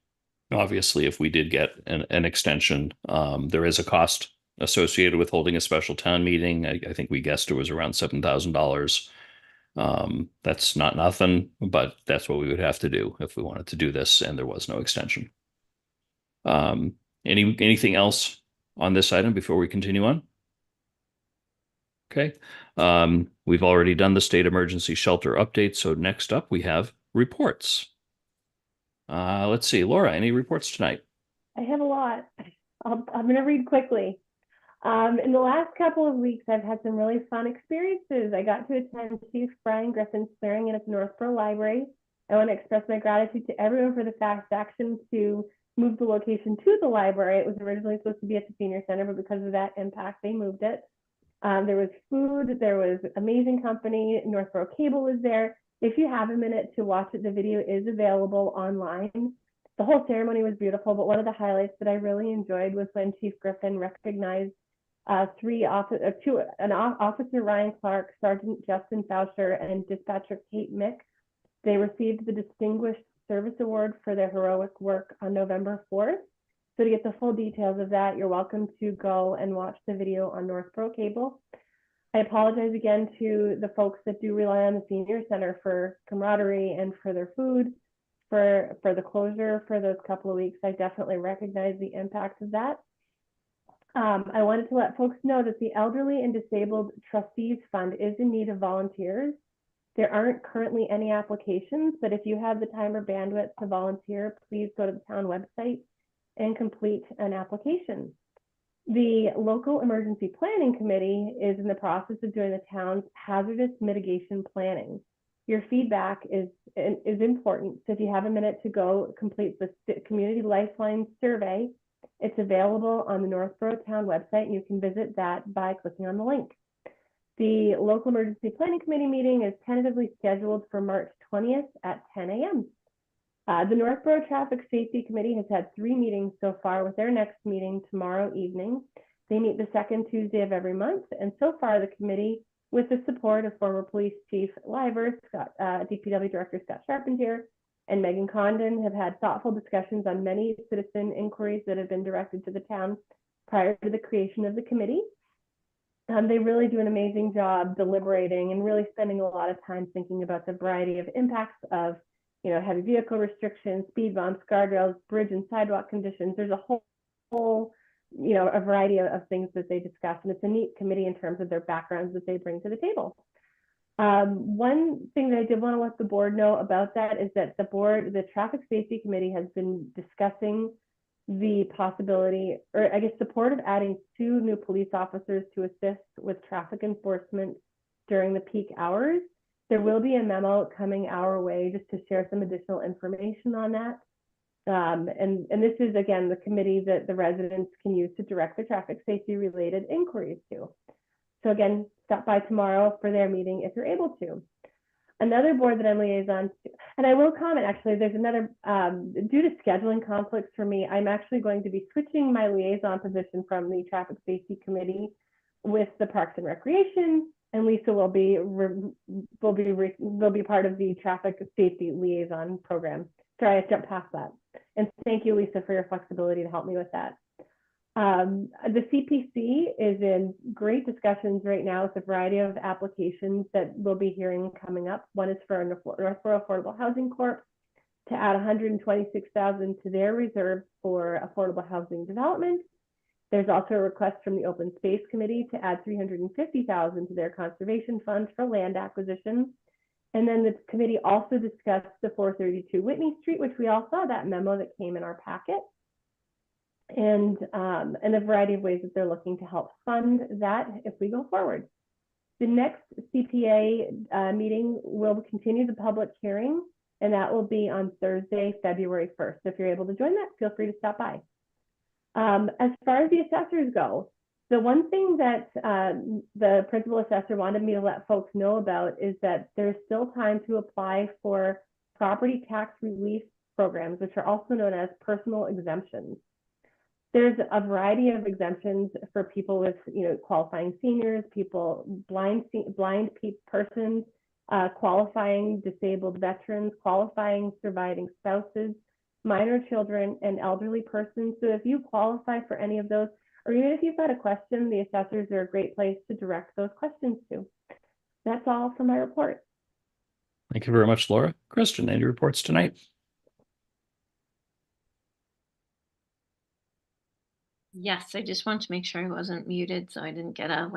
obviously, if we did get an extension. There is a cost associated with holding a special town meeting. I think we guessed it was around $7,000. That's not nothing, but that's what we would have to do if we wanted to do this and there was no extension. Anything else on this item before we continue on? Okay. We've already done the state emergency shelter update. So next up we have reports. Let's see, Laura, any reports tonight? I have a lot. I'm going to read quickly. In the last couple of weeks, I've had some really fun experiences. I got to attend Chief Brian Griffin's swearing in at the Northborough Library. I want to express my gratitude to everyone for the fast action to move the location to the library. It was originally supposed to be at the senior center, but because of that impact, they moved it. There was food, there was amazing company. Northborough Cable was there. If you have a minute to watch it, the video is available online. The whole ceremony was beautiful, but one of the highlights that I really enjoyed was when Chief Griffin recognized Officer Ryan Clark, Sergeant Justin Foucher, and Dispatcher Kate Mick. They received the Distinguished Service Award for their heroic work on November 4th. So to get the full details of that, you're welcome to go and watch the video on Northborough Cable. I apologize again to the folks that do rely on the Senior Center for camaraderie and for their food, for the closure for those couple of weeks. I definitely recognize the impact of that. I wanted to let folks know that the Elderly and Disabled Trustees Fund is in need of volunteers. There aren't currently any applications, but if you have the time or bandwidth to volunteer, please go to the town website and complete an application. The local emergency planning committee is in the process of doing the town's hazardous mitigation planning. Your feedback is important. So if you have a minute to go complete the Community Lifeline survey, it's available on the Northborough Town website, and you can visit that by clicking on the link. The local emergency planning committee meeting is tentatively scheduled for March 20th at 10 a.m. The Northborough Traffic Safety Committee has had 3 meetings so far, with their next meeting tomorrow evening. They meet the second Tuesday of every month, and so far the committee, with the support of former Police Chief Liver, DPW Director Scott Charpentier, and Megan Condon, have had thoughtful discussions on many citizen inquiries that have been directed to the town prior to the creation of the committee. They really do an amazing job deliberating and really spending a lot of time thinking about the variety of impacts of, heavy vehicle restrictions, speed bumps, guardrails, bridge and sidewalk conditions. There's a whole a variety of things that they discuss, and it's a neat committee in terms of their backgrounds that they bring to the table. One thing that I did want to let the board know about that is that the Traffic Safety Committee has been discussing the possibility, or I guess support of adding 2 new police officers to assist with traffic enforcement during the peak hours. There will be a memo coming our way just to share some additional information on that. And this is, again, the committee that the residents can use to direct the traffic safety related inquiries to. So again, stop by tomorrow for their meeting if you're able to. Another board that I'm liaison to, and I will comment, actually, there's another, due to scheduling conflicts for me, I'm actually going to be switching my liaison position from the Traffic Safety Committee with the Parks and Recreation, and Lisa will be part of the Traffic Safety Liaison Program. Sorry, I jumped past that. And thank you, Lisa, for your flexibility to help me with that. The CPC is in great discussions right now with a variety of applications that we'll be hearing coming up. One is for Northborough Affordable Housing Corp to add $126,000 to their reserve for affordable housing development. There's also a request from the Open Space Committee to add $350,000 to their conservation fund for land acquisition. And then the committee also discussed the 432 Whitney Street, which we all saw that memo that came in our packet, and a variety of ways that they're looking to help fund that if we go forward. The next CPA meeting will continue the public hearing, and that will be on Thursday, February 1st. So if you're able to join that, feel free to stop by. As far as the assessors go, the one thing that the principal assessor wanted me to let folks know about is that there's still time to apply for property tax relief programs, which are also known as personal exemptions. There's a variety of exemptions for people with, qualifying seniors, blind persons, qualifying disabled veterans, qualifying surviving spouses, minor children, and elderly persons. So if you qualify for any of those, or even if you've got a question, the assessors are a great place to direct those questions to. That's all for my report. Thank you very much, Laura. Kristen, any reports tonight? Yes, I just want to make sure I wasn't muted so I didn't get an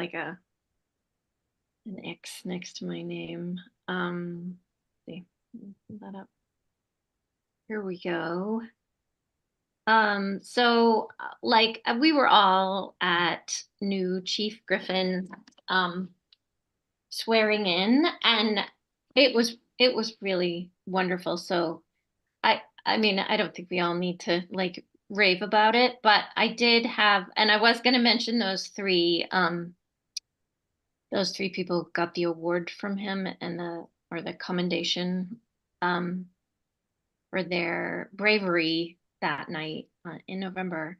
X next to my name. See, pull that up. Here we go. So like we were all at new Chief Griffin swearing in, and it was really wonderful. So I mean, I don't think we all need to like rave about it, but I did have, and I was going to mention those three people got the award from him and the commendation for their bravery that night in November,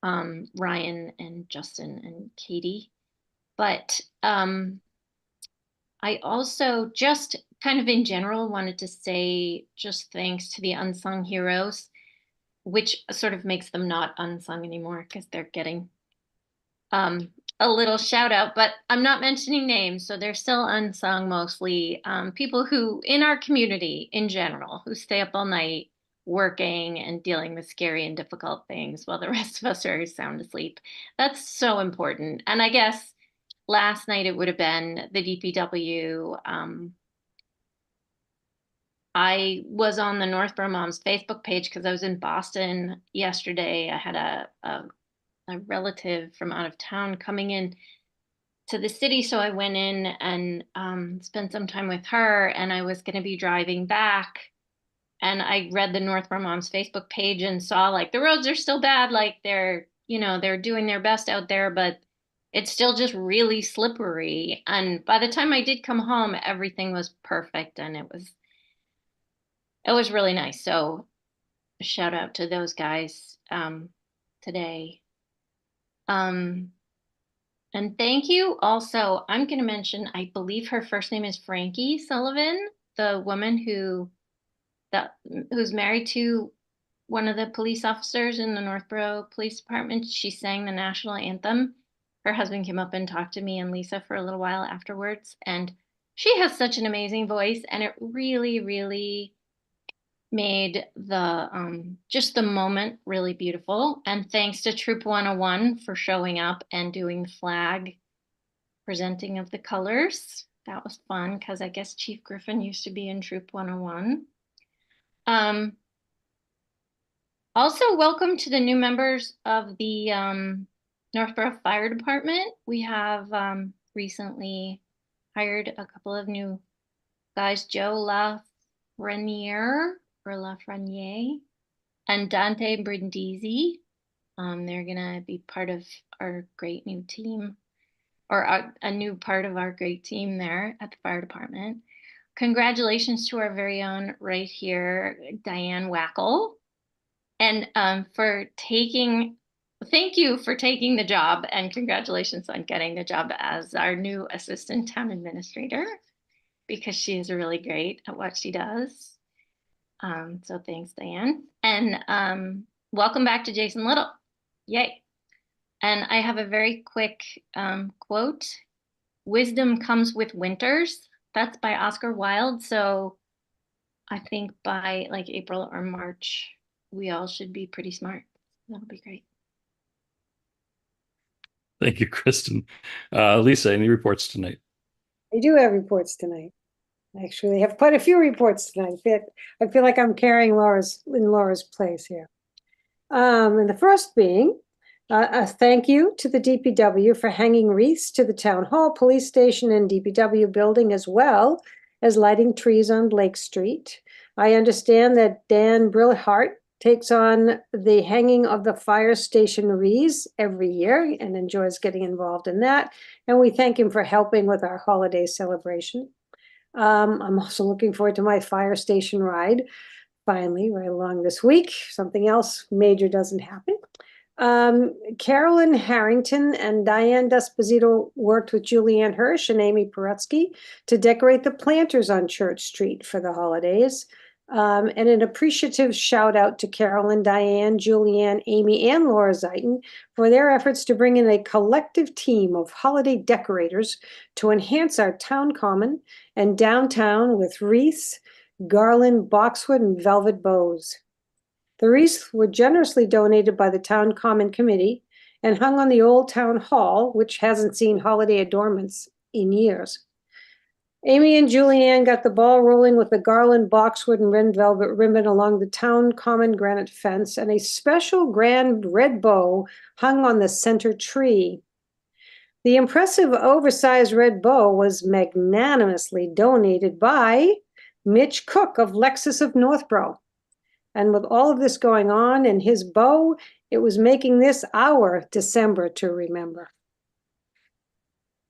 Ryan and Justin and Katie. But I also just kind of in general wanted to say just thanks to the unsung heroes, which sort of makes them not unsung anymore because they're getting a little shout out, but I'm not mentioning names, so they're still unsung mostly. People who in our community in general who stay up all night working and dealing with scary and difficult things while the rest of us are sound asleep. That's so important. And I guess last night it would have been the DPW. I was on the Northborough Moms Facebook page because I was in Boston yesterday. I had a relative from out of town coming in to the city, so I went in and spent some time with her, and I was going to be driving back, and I read the Northborough Moms Facebook page and saw like the roads are still bad, like they're doing their best out there, but it's still just really slippery. And by the time I did come home, everything was perfect, and it was really nice. So shout out to those guys today. And thank you also. I'm going to mention, I believe her first name is Frankie Sullivan, the woman who's married to one of the police officers in the Northborough Police Department. She sang the national anthem. Her husband came up and talked to me and Lisa for a little while afterwards. And she has such an amazing voice, and it really, really made the just the moment really beautiful. And thanks to Troop 101 for showing up and doing the flag presenting of the colors. That was fun because I guess Chief Griffin used to be in Troop 101. Also, welcome to the new members of the Northborough Fire Department. We have recently hired a couple of new guys, Joe Lafreniere and Dante Brindisi. They're gonna be part of our great new team, or a new part of our great team there at the fire department. Congratulations to our very own right here, Diane Wackel. And thank you for taking the job, and congratulations on getting the job as our new assistant town administrator, because she is really great at what she does. So thanks, Diane. And welcome back to Jason Little. Yay. And I have a very quick quote. Wisdom comes with winters. That's by Oscar Wilde. So I think by like April or March, we all should be pretty smart. That'll be great. Thank you, Kristen. Lisa, any reports tonight? I do have reports tonight. Actually, I have quite a few reports tonight. I feel like I'm carrying Laura's place here. And the first being a thank you to the DPW for hanging wreaths to the town hall, police station, and DPW building, as well as lighting trees on Blake Street. I understand that Dan Brillhart takes on the hanging of the fire station wreaths every year and enjoys getting involved in that. And we thank him for helping with our holiday celebration. I'm also looking forward to my fire station ride, finally, right along this week. Something else major doesn't happen. Carolyn Harrington and Diane Desposito worked with Julianne Hirsch and Amy Paretsky to decorate the planters on Church Street for the holidays. And an appreciative shout out to Carolyn, Diane, Julianne, Amy, and Laura Zeiton for their efforts to bring in a collective team of holiday decorators to enhance our town common and downtown with wreaths, garland, boxwood, and velvet bows. The wreaths were generously donated by the Town Common Committee and hung on the Old Town Hall, which hasn't seen holiday adornments in years. Amy and Julianne got the ball rolling with the garland, boxwood, and red velvet ribbon along the Town Common granite fence, and a special grand red bow hung on the center tree. The impressive oversized red bow was magnanimously donated by Mitch Cook of Lexus of Northborough. And with all of this going on and his bow, it was making this our December to remember.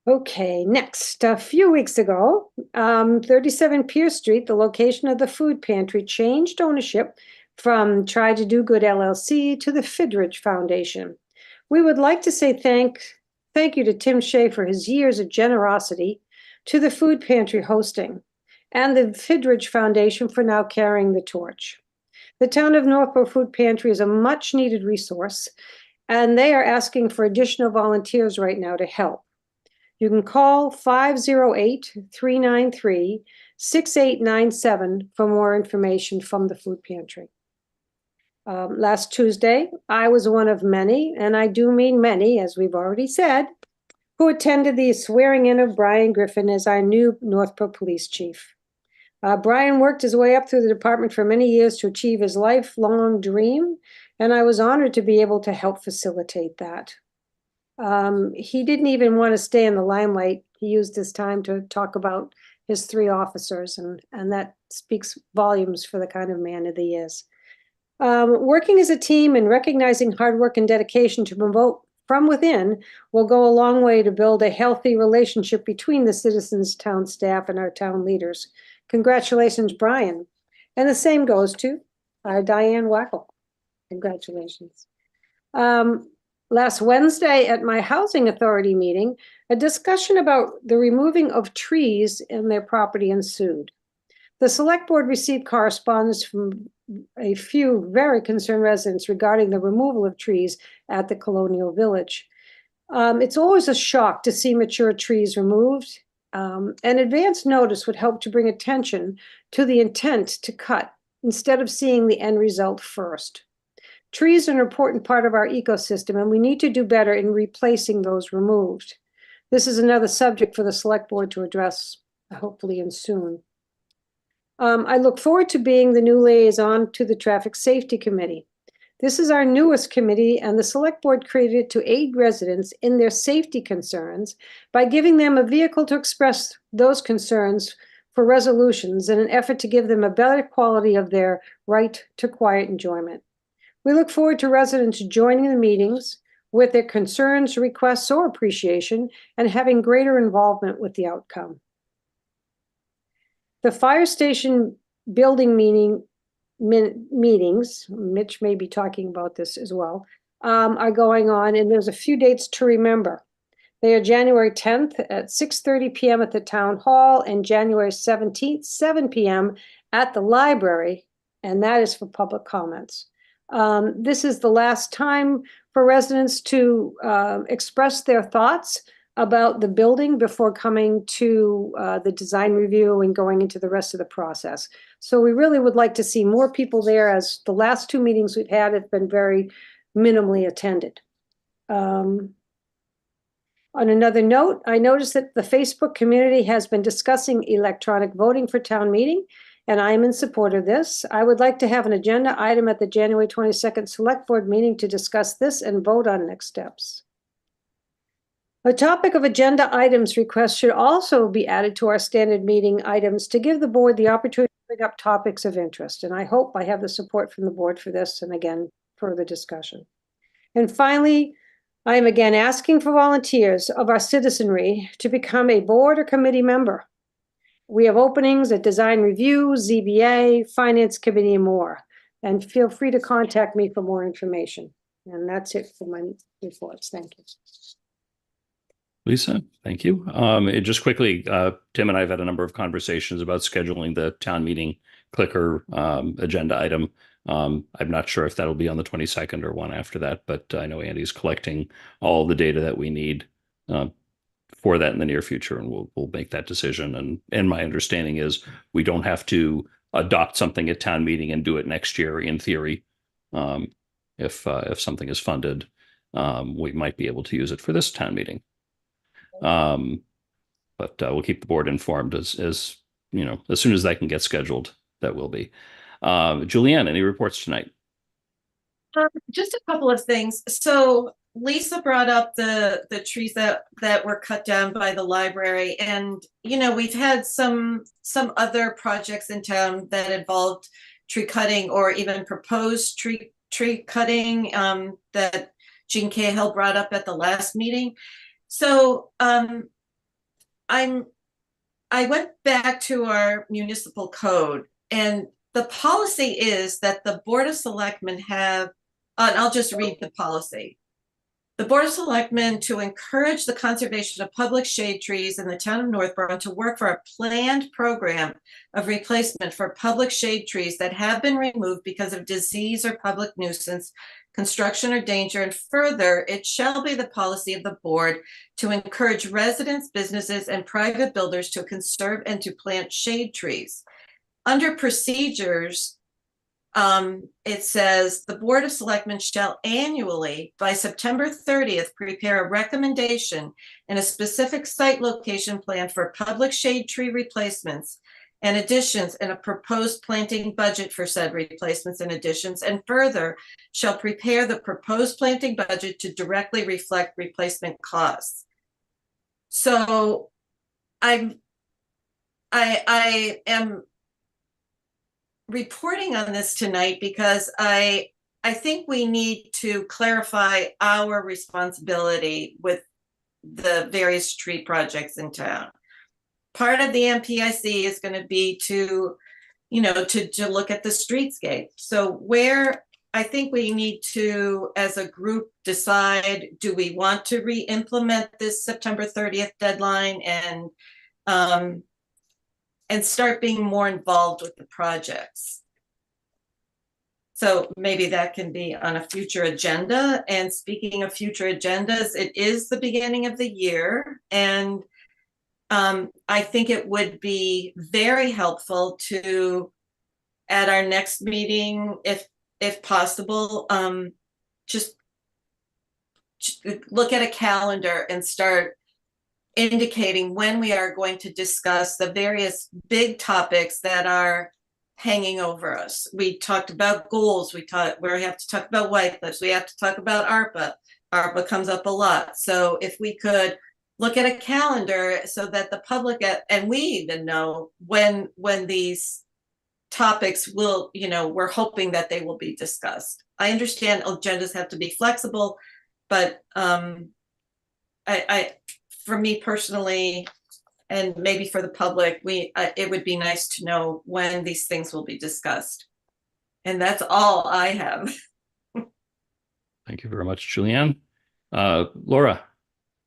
Okay, next, a few weeks ago, 37 Pierce Street, the location of the food pantry, changed ownership from Try to Do Good LLC to the Fidridge Foundation. We would like to say thank you to Tim Shea for his years of generosity, to the food pantry hosting, and the Fidridge Foundation for now carrying the torch. The town of Northborough Food Pantry is a much needed resource, and they are asking for additional volunteers right now to help. You can call 508-393-6897 for more information from the food pantry. Last Tuesday, I was one of many, and I do mean many, as we've already said, who attended the swearing in of Brian Griffin as our new Northborough Police Chief. Brian worked his way up through the department for many years to achieve his lifelong dream, and I was honored to be able to help facilitate that. He didn't even want to stay in the limelight. He used his time to talk about his 3 officers, and that speaks volumes for the kind of man that he is. Working as a team and recognizing hard work and dedication to promote from within will go a long way to build a healthy relationship between the citizens, town staff, and our town leaders. Congratulations, Brian. And the same goes to Diane Wackel. Congratulations. last Wednesday at my housing authority meeting, a discussion about the removing of trees in their property ensued. The select board received correspondence from a few very concerned residents regarding the removal of trees at the Colonial Village. It's always a shock to see mature trees removed. An advance notice would help to bring attention to the intent to cut instead of seeing the end result first. Trees are an important part of our ecosystem, and we need to do better in replacing those removed. This is another subject for the select board to address, hopefully, and soon. I look forward to being the new liaison to the Traffic Safety Committee. This is our newest committee, and the select board created it to aid residents in their safety concerns by giving them a vehicle to express those concerns for resolutions in an effort to give them a better quality of their right to quiet enjoyment. We look forward to residents joining the meetings with their concerns, requests, or appreciation, and having greater involvement with the outcome. The fire station building meetings, Mitch may be talking about this as well, are going on, and there's a few dates to remember. They are January 10th at 6:30 p.m. at the town hall and January 17th, 7 p.m. at the library, and that is for public comments. This is the last time for residents to express their thoughts about the building before coming to the design review and going into the rest of the process. So we really would like to see more people there, as the last two meetings we've had have been very minimally attended. On another note, I noticed that the Facebook community has been discussing electronic voting for town meeting, and I am in support of this. I would like to have an agenda item at the January 22nd Select Board meeting to discuss this and vote on next steps. A topic of agenda items request should also be added to our standard meeting items to give the board the opportunity to bring up topics of interest. And I hope I have the support from the board for this, and again, further discussion. And finally, I am again asking for volunteers of our citizenry to become a board or committee member. We have openings at Design Review, ZBA, Finance Committee, and more. And feel free to contact me for more information. And that's it for my reports. Thank you. Lisa, thank you. Just quickly, Tim and I have had a number of conversations about scheduling the town meeting clicker agenda item. I'm not sure if that'll be on the 22nd or one after that, but I know Andy's collecting all the data that we need for that in the near future, and we'll make that decision. And my understanding is we don't have to adopt something at town meeting and do it next year. In theory, if something is funded, we might be able to use it for this town meeting. But we'll keep the board informed as you know, as soon as that can get scheduled, that will be. Julianne, any reports tonight? Just a couple of things. So Lisa brought up the trees that were cut down by the library, and you know, we've had some other projects in town that involved tree cutting or even proposed tree cutting that Jean Cahill brought up at the last meeting. So I went back to our municipal code, and the policy is that the Board of Selectmen have, and I'll just read the policy. The Board of Selectmen to encourage the conservation of public shade trees in the town of Northborough to work for a planned program of replacement for public shade trees that have been removed because of disease or public nuisance, construction or danger. And further, it shall be the policy of the board to encourage residents, businesses, and private builders to conserve and to plant shade trees. Under procedures, it says the Board of Selectmen shall annually, by September 30th, prepare a recommendation and a specific site location plan for public shade tree replacements and additions, and a proposed planting budget for said replacements and additions, and further shall prepare the proposed planting budget to directly reflect replacement costs. So I am reporting on this tonight because I think we need to clarify our responsibility with the various tree projects in town. Part of the MPIC is going to be to, you know, to look at the streetscape. So where I think we need to, as a group, decide, do we want to re-implement this September 30th deadline and start being more involved with the projects? So maybe that can be on a future agenda. And speaking of future agendas, it is the beginning of the year. And I think it would be very helpful to, at our next meeting, if possible, just look at a calendar and start indicating when we are going to discuss the various big topics that are hanging over us. We talked about goals. We have to talk about White Cliffs. We have to talk about ARPA. ARPA comes up a lot. So if we could look at a calendar so that the public and we even know when these topics will, we're hoping that they will be discussed. I understand agendas have to be flexible, but for me personally, and maybe for the public, it would be nice to know when these things will be discussed. And that's all I have. Thank you very much, Julianne. Laura.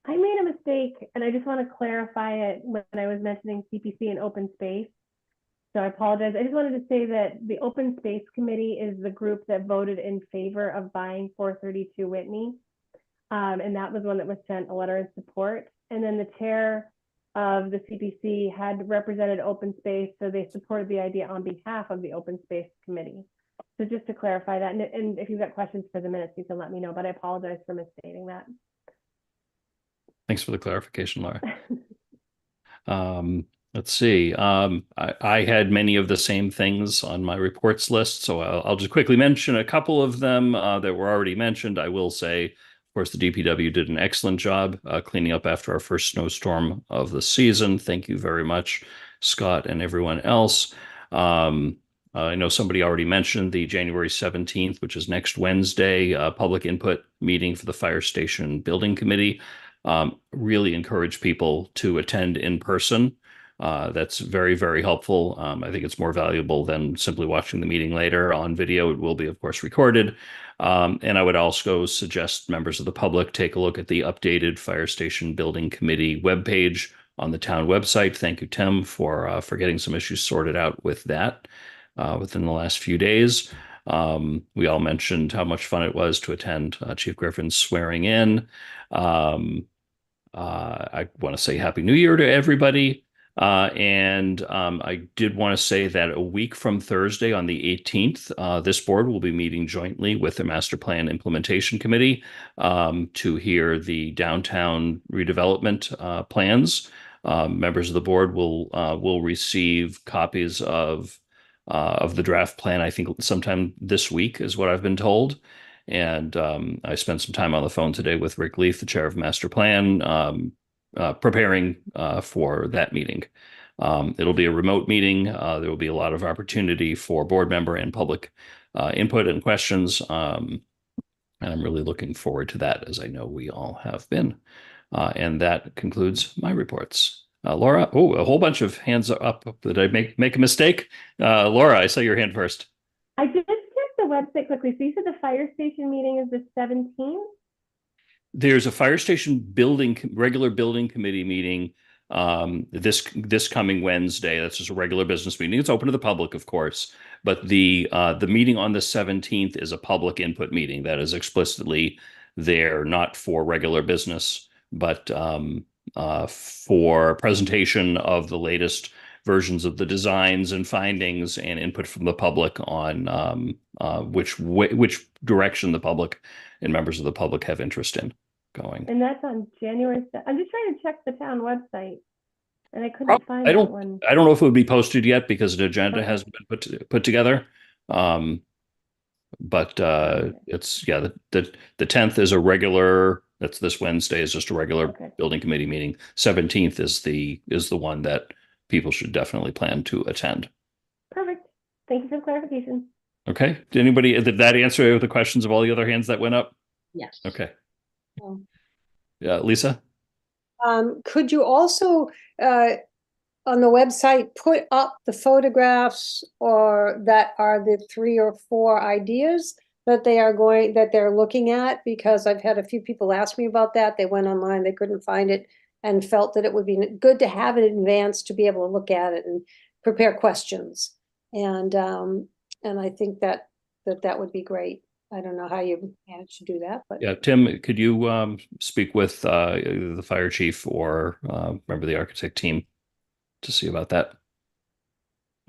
I made a mistake, and I just want to clarify it when I was mentioning CPC and open space. So I apologize. I just wanted to say that the Open Space Committee is the group that voted in favor of buying 432 Whitney. And that was one that was sent a letter in support. And then the chair of the CPC had represented open space, so they supported the idea on behalf of the Open Space Committee. So just to clarify that, and if you've got questions for the minutes, you can let me know, but I apologize for misstating that. Thanks for the clarification, Laura. Let's see. I had many of the same things on my reports list, so I'll just quickly mention a couple of them that were already mentioned. I will say, of course, the DPW did an excellent job cleaning up after our first snowstorm of the season. Thank you very much, Scott and everyone else. I know somebody already mentioned the January 17th, which is next Wednesday, public input meeting for the Fire Station Building Committee. Really encourage people to attend in person. That's very, very helpful. I think it's more valuable than simply watching the meeting later on video. It will be, of course, recorded. And I would also suggest members of the public take a look at the updated Fire Station Building Committee webpage on the town website. Thank you, Tim, for getting some issues sorted out with that within the last few days. We all mentioned how much fun it was to attend Chief Griffin's swearing in. I want to say Happy New Year to everybody. And I did want to say that a week from Thursday on the 18th, this board will be meeting jointly with the Master Plan Implementation Committee to hear the downtown redevelopment plans. Members of the board will receive copies of the draft plan, I think sometime this week is what I've been told. And I spent some time on the phone today with Rick Leaf, the chair of Master Plan, preparing for that meeting. It'll be a remote meeting. There will be a lot of opportunity for board member and public input and questions. And I'm really looking forward to that, as I know we all have been. And that concludes my reports. Laura, a whole bunch of hands up. Did I make a mistake? Laura, I saw your hand first. I just checked the website quickly. So you said the fire station meeting is the 17th? There's a fire station regular building committee meeting this coming Wednesday. That's just a regular business meeting. It's open to the public, of course, but the meeting on the 17th is a public input meeting that is explicitly there, not for regular business, but for presentation of the latest versions of the designs and findings and input from the public on which direction the public and members of the public have interest in going. And that's on January 7th. I'm just trying to check the town website, and I couldn't find that one. I don't know if it would be posted yet because the agenda hasn't been put together. But it's the 10th is a regular. That's this Wednesday is just a regular building committee meeting. 17th is the one that people should definitely plan to attend. Perfect. Thank you for the clarification. Okay. Did that answer the questions of all the other hands that went up? Yes. Okay. Yeah, Lisa? Could you also, on the website, put up the photographs or that are the 3 or 4 ideas that they're looking at, because I've had a few people ask me about that. They went online, they couldn't find it, and felt that it would be good to have it in advance to be able to look at it and prepare questions. And I think that would be great. I don't know how you managed to do that, but Yeah, Tim, could you speak with the fire chief or member of the architect team to see about that?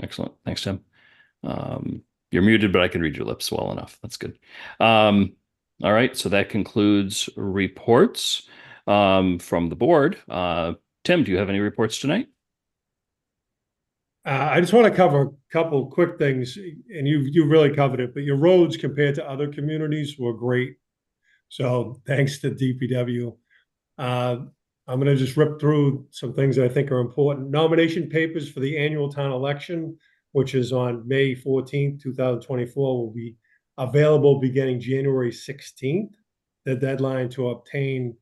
Excellent. Thanks, Tim. You're muted, but I can read your lips well enough. That's good. All right, so that concludes reports from the board. Tim, do you have any reports tonight? I just want to cover a couple quick things, and you really covered it, but your roads compared to other communities were great. So thanks to DPW. I'm going to just rip through some things that I think are important. Nomination papers for the annual town election, which is on May 14th, 2024, will be available beginning January 16th. The deadline to obtain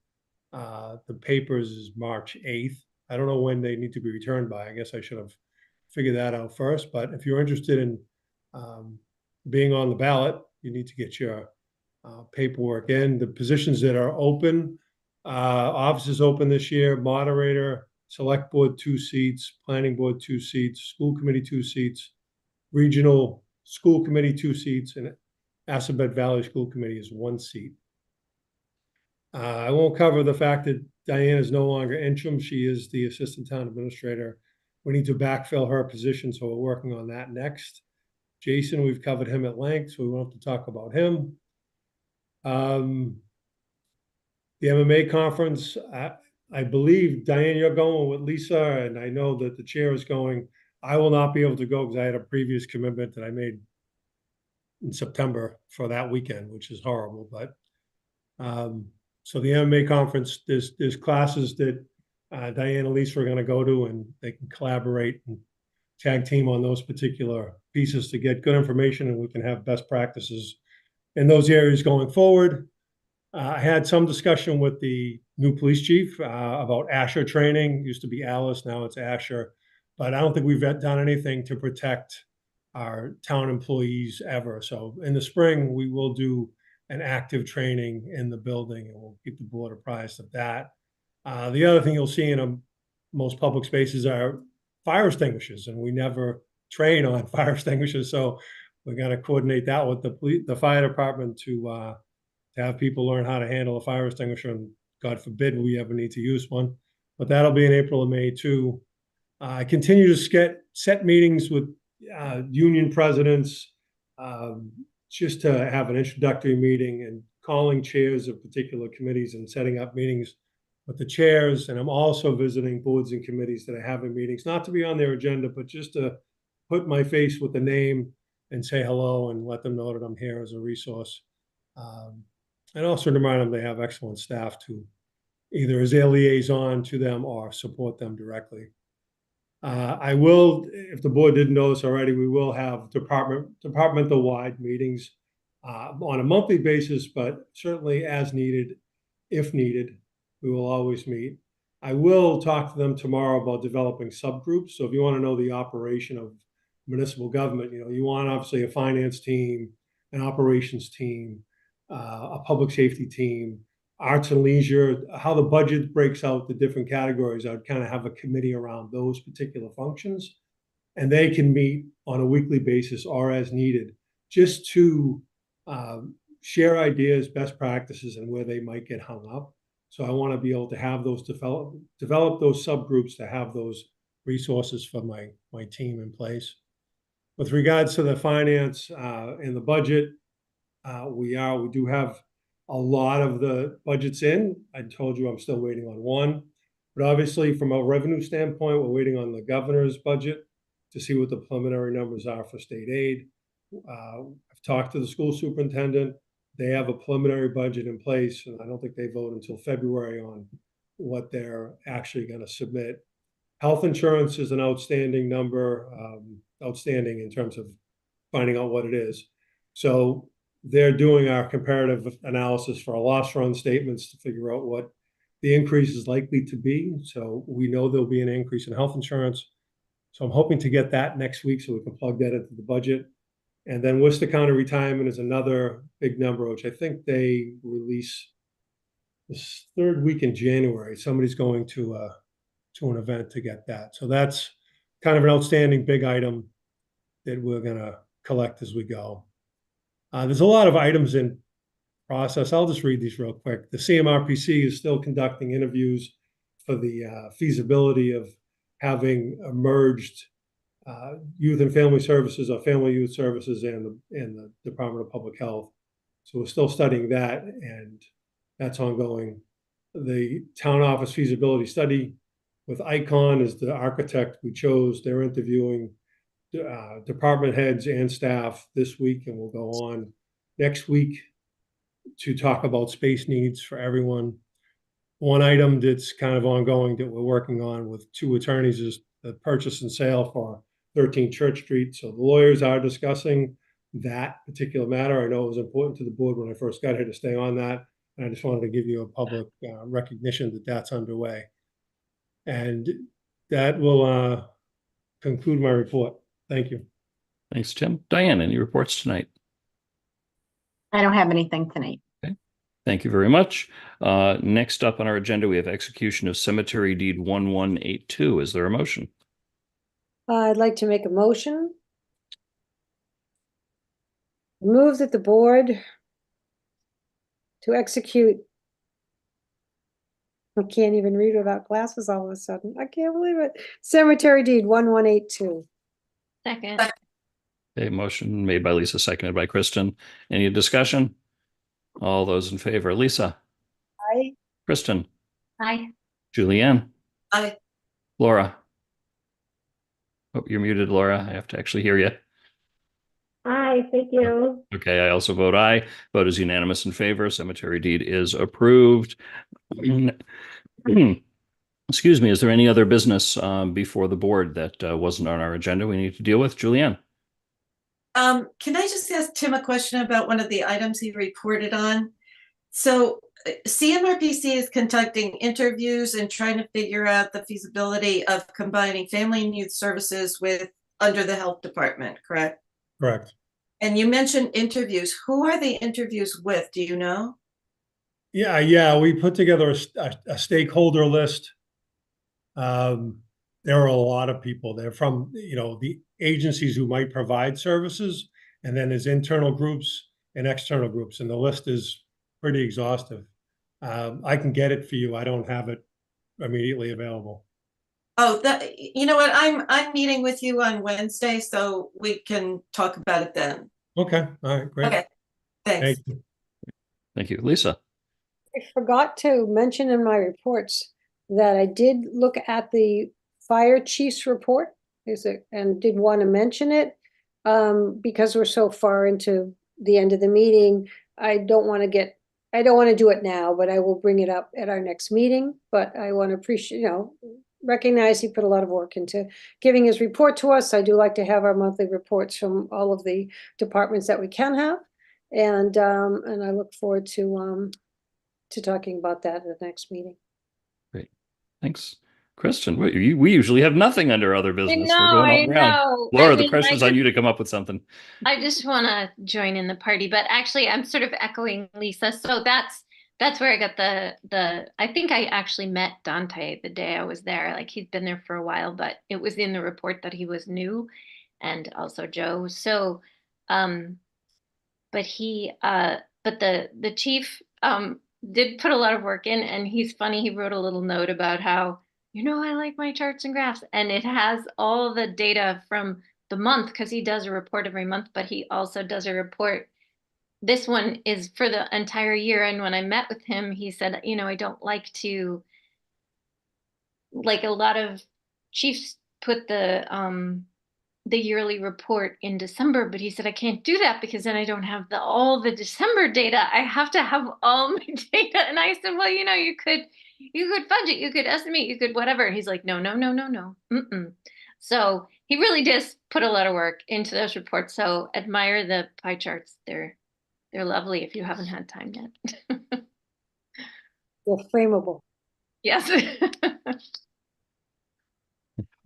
the papers is March 8th. I don't know when they need to be returned by. I guess I should have figured that out first. But if you're interested in being on the ballot, you need to get your paperwork in. The positions that are open, offices open this year: moderator, select board 2 seats, planning board 2 seats, school committee 2 seats, regional school committee 2 seats, and Assabet Valley School Committee is 1 seat. I won't cover the fact that Diane is no longer interim. She is the assistant town administrator. We need to backfill her position, so we're working on that next. Jason, we've covered him at length, so we won't have to talk about him. The MMA conference, I believe, Diane, you're going with Lisa, and I know that the chair is going. I will not be able to go because I had a previous commitment that I made in September for that weekend, which is horrible. But so the MMA conference, there's classes that Diane and Lisa are going to go to, and they can collaborate and tag team on those particular pieces to get good information, and we can have best practices in those areas going forward. I had some discussion with the new police chief about Asher training. It used to be Alice, now it's Asher. But I don't think we've done anything to protect our town employees ever. So in the spring, we will do an active training in the building, and we'll keep the board apprised of that. The other thing you'll see in most public spaces are fire extinguishers, and we never train on fire extinguishers. So we're going to coordinate that with the fire department to have people learn how to handle a fire extinguisher, and God forbid we ever need to use one. But that'll be in April and May too. I continue to set meetings with union presidents, just to have an introductory meeting and calling chairs of particular committees and setting up meetings with the chairs. And I'm also visiting boards and committees that are having meetings, not to be on their agenda, but just to put my face with the name and say hello and let them know that I'm here as a resource. And also remind them they have excellent staff to either as their liaison to them or support them directly. I will, if the board didn't know this already, we will have departmental-wide meetings on a monthly basis, but certainly as needed, if needed, we will always meet. I will talk to them tomorrow about developing subgroups. So if you want to know the operation of municipal government, you want obviously a finance team, an operations team, a public safety team, arts and leisure, how the budget breaks out the different categories. I'd kind of have a committee around those particular functions, and they can meet on a weekly basis or as needed, just to share ideas, best practices, and where they might get hung up. So I want to be able to have those develop those subgroups to have those resources for my team in place. With regards to the finance and the budget, we do have a lot of the budgets in. I told you I'm still waiting on one, but obviously from a revenue standpoint, we're waiting on the governor's budget to see what the preliminary numbers are for state aid. I've talked to the school superintendent. They have a preliminary budget in place, and I don't think they vote until February on what they're actually going to submit. Health insurance is an outstanding number, outstanding in terms of finding out what it is. So they're doing our comparative analysis for our loss run statements to figure out what the increase is likely to be. So we know there'll be an increase in health insurance. So I'm hoping to get that next week so we can plug that into the budget. And then Worcester County Retirement is another big number, which I think they release this third week in January. Somebody's going to an event to get that. So that's kind of an outstanding big item that we're gonna collect as we go. There's a lot of items in process. I'll just read these real quick. The CMRPC is still conducting interviews for the feasibility of having merged youth and family services, or family youth services, and the Department of Public Health. So we're still studying that, and that's ongoing. The town office feasibility study with Icon as the architect we chose. They're interviewing department heads and staff this week, and we'll go on next week to talk about space needs for everyone. One item that's kind of ongoing that we're working on with two attorneys is the purchase and sale for 13 Church Street. So the lawyers are discussing that particular matter. I know it was important to the board when I first got here to stay on that. And I just wanted to give you a public recognition that that's underway. And that will conclude my report. Thank you. Thanks, Tim. Diane, any reports tonight? I don't have anything tonight. Okay. Thank you very much. Next up on our agenda, we have execution of cemetery deed 1182. Is there a motion? I'd like to make a motion. Move that the board to execute. I can't even read without glasses all of a sudden. I can't believe it. Cemetery deed 1182. Second. A motion made by Lisa, seconded by Kristen. Any discussion? All those in favor. Lisa? Aye. Kristen? Aye. Julianne? Aye. Laura? Oh, you're muted, Laura. I have to actually hear you. Aye, thank you. Okay, I also vote aye. Vote is unanimous in favor. Cemetery deed is approved. Excuse me, is there any other business before the board that wasn't on our agenda we need to deal with? Julianne? Can I just ask Tim a question about one of the items he reported on? So CMRPC is conducting interviews and trying to figure out the feasibility of combining family and youth services with under the health department, correct? Correct. And you mentioned interviews. Who are the interviews with? Do you know? Yeah. We put together a stakeholder list. There are a lot of people. They're from, the agencies who might provide services, and then there's internal groups and external groups, and the list is pretty exhaustive. I can get it for you. I don't have it immediately available. Oh, you know what? I'm meeting with you on Wednesday, so we can talk about it then. Okay. All right. Great. Okay. Thanks. Thank you. Thank you. Lisa? I forgot to mention in my reports that I did look at the fire chief's report, and did want to mention it because we're so far into the end of the meeting. I don't want to do it now, but I will bring it up at our next meeting. But I want to appreciate, recognize he put a lot of work into giving his report to us. I do like to have our monthly reports from all of the departments that we can have, and I look forward to talking about that at the next meeting. Great. Thanks. Kristen, we usually have nothing under other business. We're going all around. Laura, the pressure's on you to come up with something. I just want to join in the party, but actually I'm sort of echoing Lisa. So that's where I got I think I actually met Dante the day I was there. Like, he'd been there for a while, but it was in the report that he was new, and also Joe. So, but the chief did put a lot of work in, and he's funny. He wrote a little note about how, I like my charts and graphs, and it has all the data from the month, because he does a report every month, but he also does a report. This one is for the entire year. And when I met with him, he said, I don't like to, like, a lot of chiefs put the yearly report in December, but he said, I can't do that because then I don't have all the December data. I have to have all my data. And I said, well, you could budget, you could estimate, you could whatever. And he's like, no. Mm-mm. So he really does put a lot of work into those reports. So admire the pie charts. They're lovely if you haven't had time yet. They're frameable. Yes.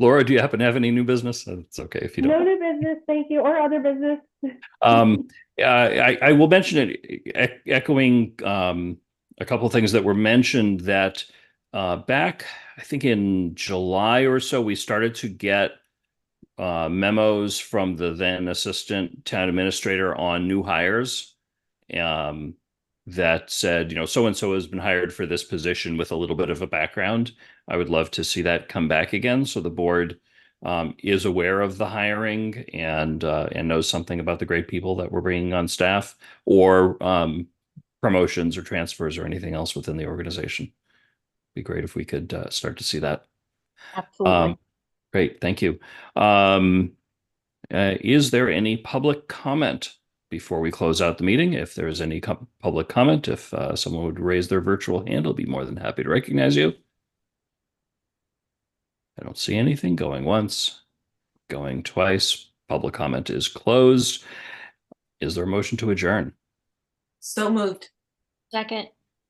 Laura, do you happen to have any new business? It's okay if you don't. No new business, thank you, or other business. I will mention it, echoing a couple of things that were mentioned that back, I think in July or so, we started to get memos from the then assistant town administrator on new hires that said, so-and-so has been hired for this position with a little bit of a background. I would love to see that come back again. So the board is aware of the hiring and knows something about the great people that we're bringing on staff, or promotions or transfers or anything else within the organization. Be great if we could start to see that. Absolutely. Great, thank you. Is there any public comment before we close out the meeting? If there is any public comment, if someone would raise their virtual hand, I'll be more than happy to recognize you. I don't see anything. Going once, going twice. Public comment is closed. Is there a motion to adjourn? So moved. Second.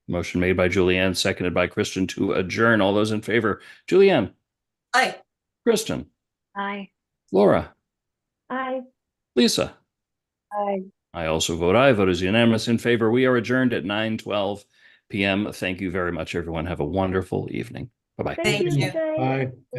Motion made by Julianne, seconded by Kristen to adjourn. All those in favor? Julianne? Aye. Kristen? Aye. Laura? Aye. Lisa? Aye. I also vote aye. Vote is unanimous in favor. We are adjourned at 9:12 p.m. Thank you very much, everyone. Have a wonderful evening. Bye-bye. Thank you. Thank you. Good night. Bye.